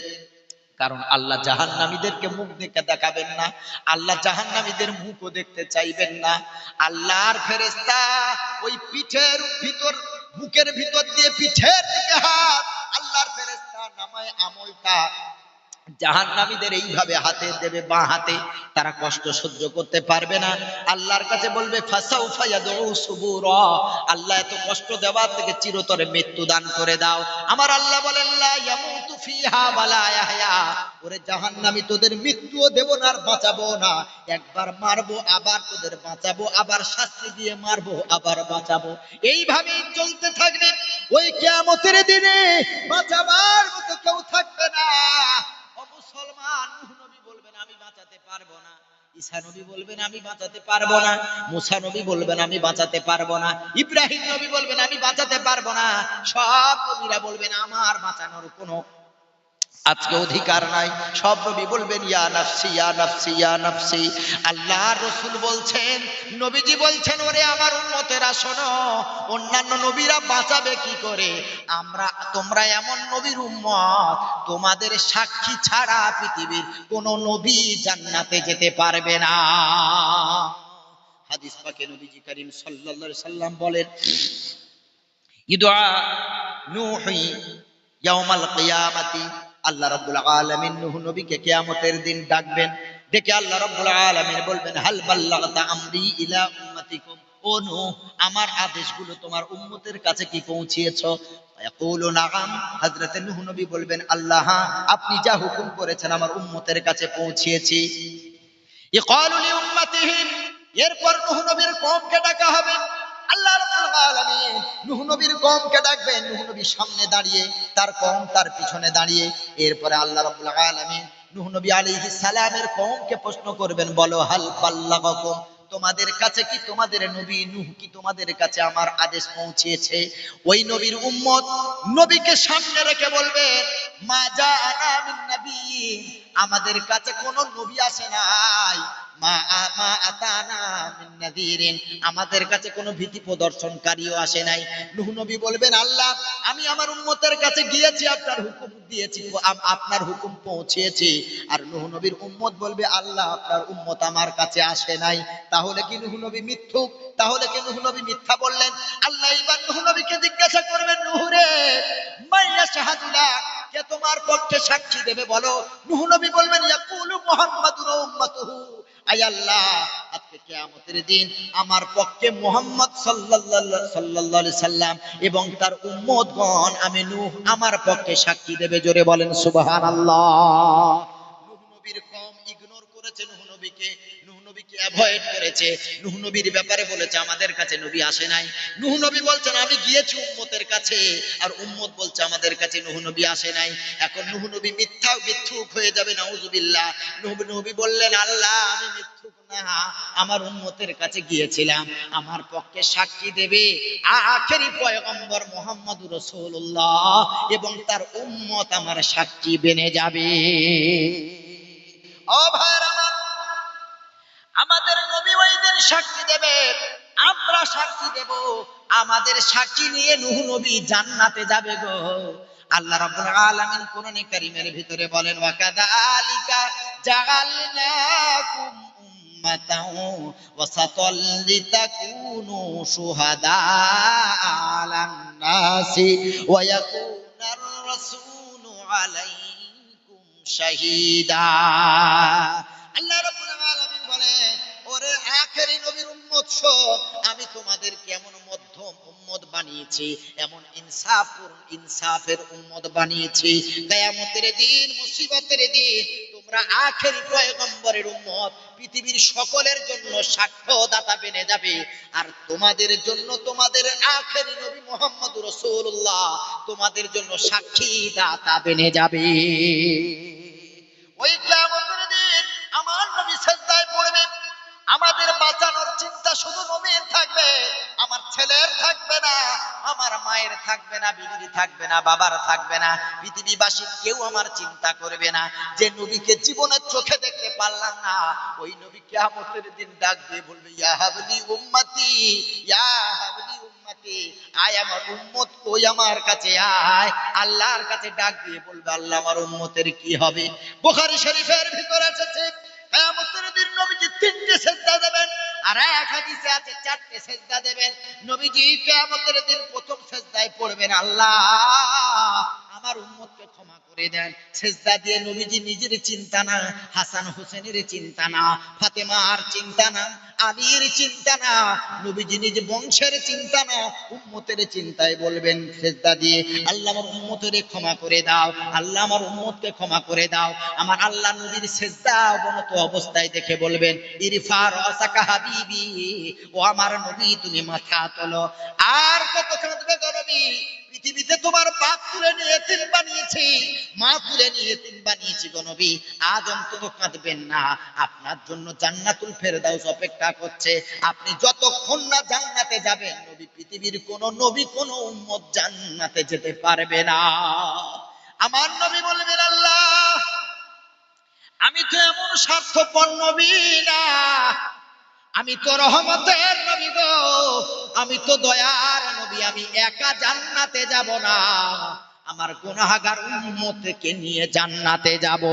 Speaker 1: কারণ আল্লাহ জাহান্নামীদেরকে মুখ দেখে দেখাবেন না, আল্লাহ জাহান্নামীদের মুখও দেখতে চাইবেন না। আল্লাহর ফেরেশতা ওই পিঠের ভিতর, বুকের ভিতর দিয়ে পিঠের দিকে হাত, আল্লাহর ফেরেশতা নামায় আমলটা জাহান্নামীদের এইভাবে হাতে দেবে, বাঁ হাতে। তারা কষ্ট সহ্য করতে পারবে না। আল্লাহর কাছে বলবে ফাসাউফা ইয়াদউ সুবুরা, আল্লাহ এত কষ্ট দেওয়ার থেকে চিরতরে মৃত্যু দান করে দাও। আমার আল্লাহ বলেন লা ইয়ামুতু ফিহা ওয়ালা ইয়াহইয়া, ওরে জাহান্নামী, তোদের মৃত্যুও দেব না আর বাঁচাবো না। একবার মারবো, আবার তোদের বাঁচাবো, আবার শাস্তি দিয়ে মারবো, আবার বাঁচাবো। এইভাবেই চলতে থাকবে। ওই কিয়ামতের দিনে বাঁচাবার মতো কেউ থাকবে না। মুসলমান, নূহ নবী বলবেন আমি বাঁচাতে পারবো না, ঈসা নবী বলবেন আমি বাঁচাতে পারবো না, মুসা নবী বলবেন আমি বাঁচাতে পারবো না, ইব্রাহিম নবী বলবেন আমি বাঁচাতে পারবো না। সব নবীরা বলবেন আমার বাঁচানোর কোনো আজকে অধিকার নাই, সব নবী বলবেন ইয়া নাফসি ইয়া নাফসি ইয়া নাফসি। আল্লাহর রাসূল বলছেন, নবীজি বলছেন, ওরে আমার উম্মতেরা শোনো, অন্যান্য নবীরা বাঁচাবে কি করে, তোমরা এমন নবীর উম্মত, তোমাদের সাক্ষী ছাড়া পৃথিবীর কোন নবী জান্নাতে যেতে পারবে না। হাদিস পাকে নবীজি করিম সাল্লাল্লাহু আলাইহি সাল্লাম বলেন, ইদুআ নূহি ইয়াউমাল কিয়ামাতি, আল্লাহ রাব্বুল আলামিন নূহ নবীকে কিয়ামতের দিন ডাকবেন, ডেকে আল্লাহ রাব্বুল আলামিন বলবেন, হাল বাল্লাগতা আমরি ইলা উম্মাতিকুম, ও নূহ, আমার আদেশগুলো তোমার উম্মতের কাছে কি পৌঁছিয়েছো? ইয়াকুলু নাআম, হযরত নূহ নবী বলবেন, আল্লাহ, আপনি যা হুকুম করেছেন আমার উম্মতের কাছে পৌঁছিয়েছি। ইকালু লি উম্মাতিহিম, এরপর নূহ নবীর কওমকে ডাকা হবে। আল্লাহ রাব্বুল আলামিন নূহ নবীর কওমকে ডাকবেন, নূহ নবীর সামনে দাঁড়িয়ে, তার কওম তার পিছনে দাঁড়িয়ে। এরপরে আল্লাহ রাব্বুল আলামিন নূহ নবী আলাইহিস সালামের কওমকে প্রশ্ন করবেন, বলো হাল বাল্লাগাকুম, তোমাদের কাছে কি, তোমাদের নবী নূহ কি তোমাদের কাছে আমার আদেশ পৌঁছেছে? ওই নবীর উম্মত নবীকে সামনে রেখে বলবেন, মা জাআনা মিন নাবিয়্যিন, আমাদের কাছে কোন নবী আসে নাই, মা আতানা মিন নাযীরিন, আমাদের কাছে কোনো ভীতি প্রদর্শনকারীও আসে নাই। নূহ নবী বলবেন, আল্লাহ, আমি আমার উম্মতের কাছে গিয়েছি, আপনার হুকুম দিয়েছি, আপনার হুকুম পৌঁছেছি। আর নূহ নবীর উম্মত বলবে, আল্লাহ, আপনার উম্মত আমার কাছে আসে নাই। তাহলে কি নূহ নবী মিথ্যুক? তাহলে কি নূহ নবী মিথ্যা বললেন? আল্লাহ এবার নূহ নবীকে জিজ্ঞাসা করবেন, নূহ রে, মাইয়া শাহাদু লাক, কে তোমার পক্ষে সাক্ষী দেবে বলো? নূহ নবী বলবেন, ইয়াকুলু মুহাম্মাদুর ওয়া উম্মাতুহু, আয় আল্লাহ, আজকে কিয়ামতের দিন আমার পক্ষে মুহাম্মদ সাল্লাল্লাহু আলাইহি সাল্লাম এবং তার উম্মতগণ, আমি নূহ, আমার পক্ষে সাক্ষী দেবে। জোরে বলেন সুবহানাল্লাহ। নূহ নবীর কওম ইগনোর করেছে নূহ নবীকে, নূহ নবীকে অ্যাভয়েড করেছে, নূহ নবীর ব্যাপারে বলেছে আমাদের কাছে নবী আসে নাই। নূহ নবী বলছেন, আমি গিয়েছি উম্মতের কাছে, আর উম্মত বলছে আমাদের কাছে নূহ নবী আসে নাই। এখন নূহ নবী মিথ্যুক হয়ে যাবে, নাউযুবিল্লাহ। নূহ নবী বললেন, আল্লাহ, আমি মিথ্যুক না, আমার উম্মতের কাছে গিয়েছিলাম, আমার পক্ষে সাক্ষী দেবে আখেরি পয়গম্বর মুহাম্মদুর রাসূলুল্লাহ এবং তার উম্মত আমার সাক্ষী বেনে যাবে। ও ভাইরা আমার, আমাদের নবী ওই দিন সাক্ষী দেবে, আমরা সাক্ষী দেব, আমাদের সাক্ষী নিয়ে নূহ নবী জান্নাতে যাবে গো। আল্লাহ রাব্বুল আলামিন কোরআনে কারীমের ভিতরে বলেন, ওয়া কাযালিকা জাআলনাকুম উম্মাতাও ওয়াসাতাল লিতাকুনু শুহাদা আলান নাসি ওয়া ইয়াকুনার রাসূলু আলাইকুম শাহীদা। আল্লাহ রাব্বুল আলামিন বলেন, ওরে আখেরি নবীর উম্মত শোন, আমি তোমাদেরকে এমন মধ্যম উম্মত বানিয়েছি, এমন ইনসাফের উম্মত বানিয়েছি, কিয়ামতের দিন, মুসিবতের দিন তোমরা আখেরি পয়গম্বরের উম্মত, পৃথিবীর সকলের জন্য সাক্ষ্যদাতা বেনে যাবে। আর তোমাদের জন্য তোমাদের আখেরি নবী মুহাম্মদুর রাসূলুল্লাহ তোমাদের জন্য সাক্ষী দাতা বেনে যাবে। ওই কিয়ামতের দিন আমার নবী সিজদায় পড়বে, আমাদের বাঁচানোর চিন্তা শুধু নবীর থাকবে, আমার ছেলের থাকবে না, আমার মায়ের থাকবে না, বিবির থাকবে না, বাবার থাকবে না, পৃথিবীবাসী কেউ আমার চিন্তা করবে না। যে নবীকে জীবনের চোখে দেখতে পারলাম না, ওই নবী কিয়ামতের দিন ডাক দিয়ে বলবে, ইয়া হাবলি উম্মতি, ইয়া হাবলি উম্মতি, আয় আমার উম্মত কই, আমার কাছে আয়। আল্লাহর কাছে ডাক দিয়ে বলবে, আল্লাহ, আমার উম্মতের কি হবে? বুখারী শরীফের ভিতরে এসেছে, কিয়ামতের দিন নবীজি 3টে সিজদা দেবেন, আর এক হাদিসে আছে 4টে সিজদা দেবেন। নবীজি কিয়ামতের দিন প্রথম সিজদায় পড়বেন, আল্লাহ, আমার উম্মতকে ক্ষমা করে দেন। সিজদা দিয়ে নবীজি নিজের চিন্তা না, হাসান হোসেনের চিন্তা না, ফাতেমার চিন্তা না, আলীর চিন্তা না, নবীজি নিজ বংশের চিন্তা না, উম্মতের চিন্তায় বলবেন সিজদা দিয়ে, আল্লাহ, আমার উম্মতের ক্ষমা করে দাও, আল্লাহ, আমার উম্মতকে ক্ষমা করে দাও। আমার আল্লাহ নবীর সিজদা অবনত অবস্থায় দেখে বলবেন, ইরফা রাসাকা হাবিবি, ও আমার নবী, তুমি মাথা তোলো। আর কত কাঁদবে গো নবী? পৃথিবীতে তোমার বাপ তুলে নিয়ে এতিম বানিয়েছি, মা তুলে নিয়ে এতিম বানিয়েছি গো নবী, আজ অন্তত কাঁদবেন না, আপনার জন্য জান্নাতুল ফেরদাউস অপেক্ষা করছে। আপনি যতক্ষণ না জান্নাতে যাবেন, নবী, পৃথিবীর কোন নবী, কোন উম্মত জান্নাতে যেতে পারবে না। আমার নবী বলবেন, আল্লাহ আমি তো এমন স্বার্থপর নবী না, আমি তো রহমতের নবী গো, আমি তো দয়ার নবী, আমি একা জান্নাতে যাব না, আমার গুনাহগার উম্মতকে নিয়ে জান্নাতে যাব।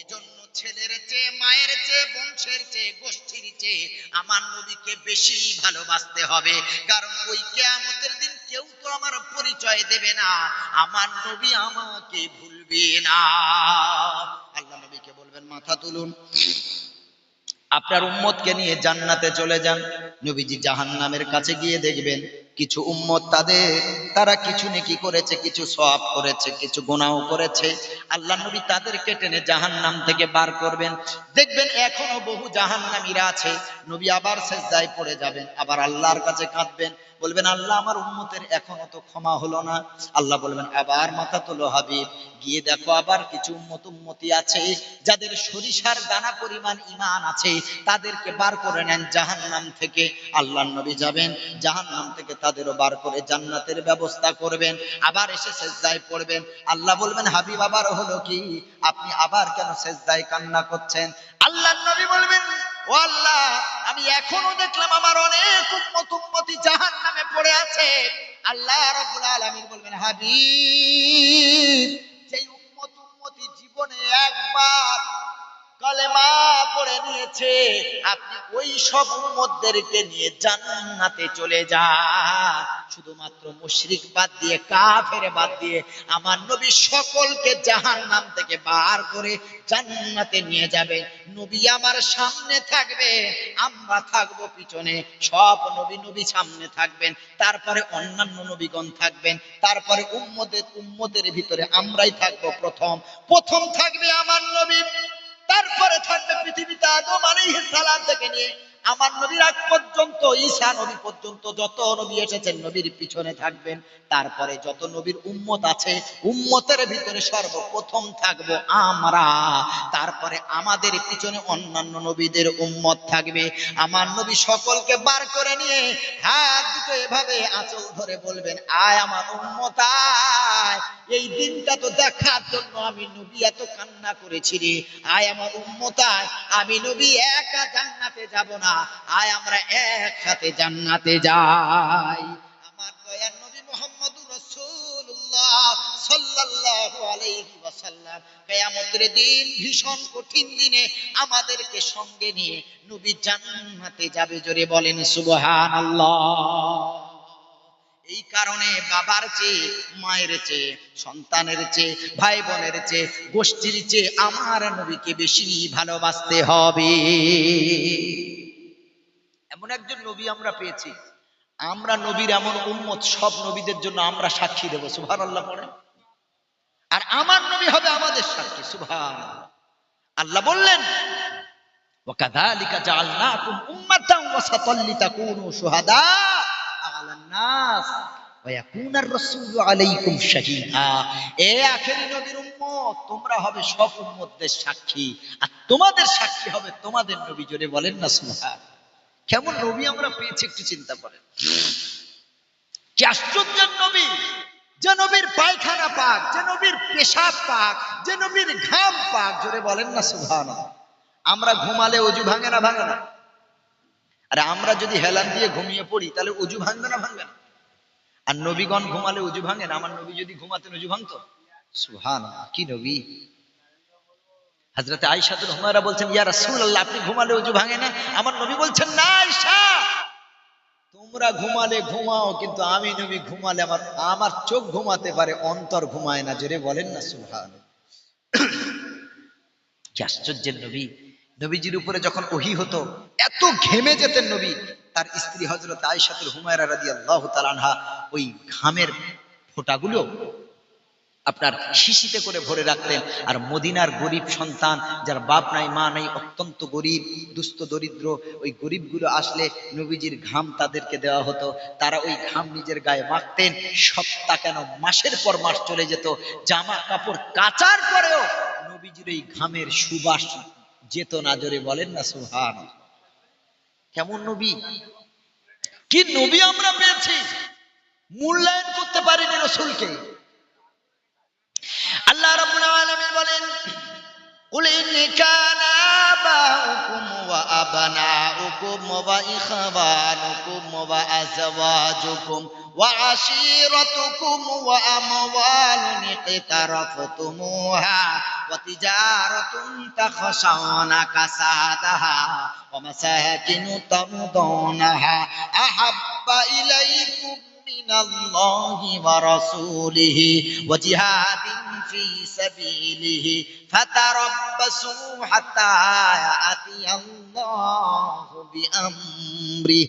Speaker 1: এজন্য ছেলের চেয়ে, মায়ের চেয়ে, বংশের চেয়ে, গোষ্ঠীর চেয়ে আমার নবীকে বেশি ভালোবাসতে হবে। কারণ ওই কিয়ামতের দিন কেউ তো আমার পরিচয় দেবে না, আমার নবী আমাকে ভুলবে না। আল্লাহ নবীকে বলবেন, মাথা তুলুন, আপনার উম্মতকে নিয়ে জান্নাতে চলে যান। নবীজি জাহান্নামের কাছে গিয়ে দেখবেন কিছু উম্মত তারা কিছু নেকি করেছে, কিছু সওয়াব করেছে, কিছু গুনাহ করেছে। আল্লাহ নবী তাদেরকে টেনে জাহান্নাম থেকে বার করবেন। দেখবেন এখনো বহু জাহান্নামীরা আছে। নবী আবার সিজদায় পড়ে যাবেন, আবার আল্লাহর কাছে কাঁদবেন, বলবেন, আল্লাহ আমার উম্মতের এখনো তো ক্ষমা হলো না। আল্লাহ বলবেন, আবার মাথা তোলো হাবিব, গিয়ে দেখো আবার কিছু উম্মতি আছে যাদের সরিষার দানা পরিমাণ ঈমান আছে, তাদেরকে বার করে নেন জাহান্নাম থেকে। আল্লাহর নবী যাবেন জাহান্নাম থেকে, তাদেরও বার করে জান্নাতের ব্যবস্থা করবেন। আবার এসে সিজদায় পড়বেন। আল্লাহ বলবেন, হাবিব আবার হলো কি, আপনি আবার কেন সিজদায় কান্না করছেন? আল্লাহর নবী বলবেন, ও আল্লাহ, আমি এখনো দেখলাম আমার অনেক উম্মতি জাহান্নামে পড়ে আছে। আল্লাহ রাব্বুল আলামিন বলবেন, হাবিব, সেই উম্মতি জীবনে একবার কালেমা পড়ে নিয়েছে, আপনি ওই সব উম্মতদেরকে নিয়ে জান্নাতে চলে যান। শুধুমাত্র মুশরিক বাদ দিয়ে, কাফের বাদ দিয়ে আমার নবী সকলকে জাহান্নাম থেকে বার করে জান্নাতে নিয়ে যাবে। নবী আমার সামনে থাকবে, আমরা থাকবো পিছনে। সব নবী সামনে থাকবেন, তারপরে অন্যান্য নবীগণ থাকবেন, তারপরে উম্মতের ভিতরে আমরাই থাকবো প্রথম থাকবে আমার নবী, তারপরে থাকবে পৃথিবীতে আদম আলাইহিস সালাম থেকে নিয়ে আমার নবীর আগ পর্যন্ত, ঈসা নবী পর্যন্ত যত নবী এসেছেন নবীর পিছনে থাকবেন। তারপরে যত নবীর উম্মত আছে, উম্মতের ভিতরে সর্বপ্রথম থাকবো আমরা, তারপরে আমাদের পিছনে অন্যান্য নবীদের উম্মত থাকবে। আমার নবী সকলকে বার করে নিয়ে হাত দুটো এভাবে আঁচল ধরে বলবেন, আয় আমার উম্মত আয়, এই দিনটা তো দেখার জন্য আমি নবী এত কান্না করেছি রে। আয় আমার উম্মত আয়, আমি নবী একা জান্নাতে যাব না, আয় আমরা একসাথে জান্নাতে যাই। আমার দয়ার নবী মুহাম্মদুর রাসূলুল্লাহ সাল্লাল্লাহু আলাইহি ওয়াসাল্লাম কিয়ামতের দিন, ভীষণ কঠিন দিনে আমাদেরকে সঙ্গে নিয়ে নবী জান্নাতে যাবে। জোরে বলেন সুবহানাল্লাহ। এই কারণে বাবার চেয়ে, মায়ের চেয়ে, সন্তানের চেয়ে, ভাই বোনের চেয়ে, গোষ্ঠীর চেয়ে আমার নবীকে বেশি ভালোবাসতে হবে। এমন একজন নবী আমরা পেয়েছি, আমরা নবীর এমন উম্মত, সব নবীদের জন্য আমরা সাক্ষী দেব, সুবহানাল্লাহ পড়ে। আর আমার নবী হবে আমাদের সাক্ষী, সুবহানাল্লাহ। আল্লাহ বললেন, ওয়াকাযালিকা জাআলনাকুম উম্মাতান ওয়াসাতাল লিতাকুনু শুহাদা আলান নাস ওয়া ইয়াকুনার রাসূলু আলাইকুম শাহীদা। এ আখেরি নবীর উম্মত, তোমরা হবে সব উম্মতদের সাক্ষী, আর তোমাদের সাক্ষী হবে তোমাদের নবী। জোরে বলেন না সুবহান। কেমন নবী আমরা পেয়েছি একটু চিন্তা করেন। কি আশ্চর্যের নবী, যে নবীর পায়খানা পাক, যে নবীর পেশাব পাক, যে নবীর ঘাম পাক। জোরে বলেন না সুবহানাল্লাহ। আমরা ঘুমালে অজু ভাঙে না? ভাঙে না? আরে আমরা যদি হেলান দিয়ে ঘুমিয়ে পড়ি তাহলে অজু ভাঙবে না? ভাঙবে না? আর নবীগণ ঘুমালে অজু ভাঙে না? আমার নবী যদি ঘুমাতেন অজু ভাঙতো? সুবহানাল্লাহ, কি নবী! হযরত আয়েশা হুমায়রা বলছেন, ইয়া রাসূলুল্লাহ, আপনি ঘুমালে অজু ভাঙে না? আমার নবী বলছেন, না আয়েশা, তোমরা ঘুমালে ঘুমাও, কিন্তু আমি নবী ঘুমালে আমার চোখ ঘুমাতে পারে, অন্তর ঘুমায় না। জোরে বলেন না সুবহানাল্লাহ। কি আশ্চর্যের নবী! নবীজির উপরে যখন ওহী হতো এত ঘেমে যেতেন নবী। তার স্ত্রী হযরত আয়েশা হুমায়রা রাদিয়াল্লাহু তাআলা আনহা ওই ঘামের ফোঁটাগুলো আপনার শিশিতে করে ভরে রাখতেন। আর মদিনার গরিব সন্তান, যার বাপ নাই মা নাই, অত্যন্ত গরিব দুস্থ দরিদ্র, ওই গরিবগুলো আসলে নবীজির ঘাম তাদেরকে দেওয়া হতো। তারা ওই ঘাম নিজের গায়ে মাখতেন। সপ্তাহ কেন, মাসের পর মাস চলে যেত, জামা কাপড় কাচার পরেও নবীজির এই ঘামের সুবাস যেত না। জোরে বলেন না সুবহানাল্লাহ। কেমন নবী, কি নবী আমরা পেয়েছি! মূল্যায়ন করতে পারিনি রসুলকে। আল্লাহ রাব্বুল আলামিন বলেন قل إن كان آباؤكم وأبناؤكم وإخوانكم وأزواجكم وعشيرتكم وأموال اقترفتموها وتجارة تخشون كسادها ومساكن ترضونها أحب إليكم من الله ورسوله وجهاد في سبيله فتربصوا حتى يأتي الله بأمره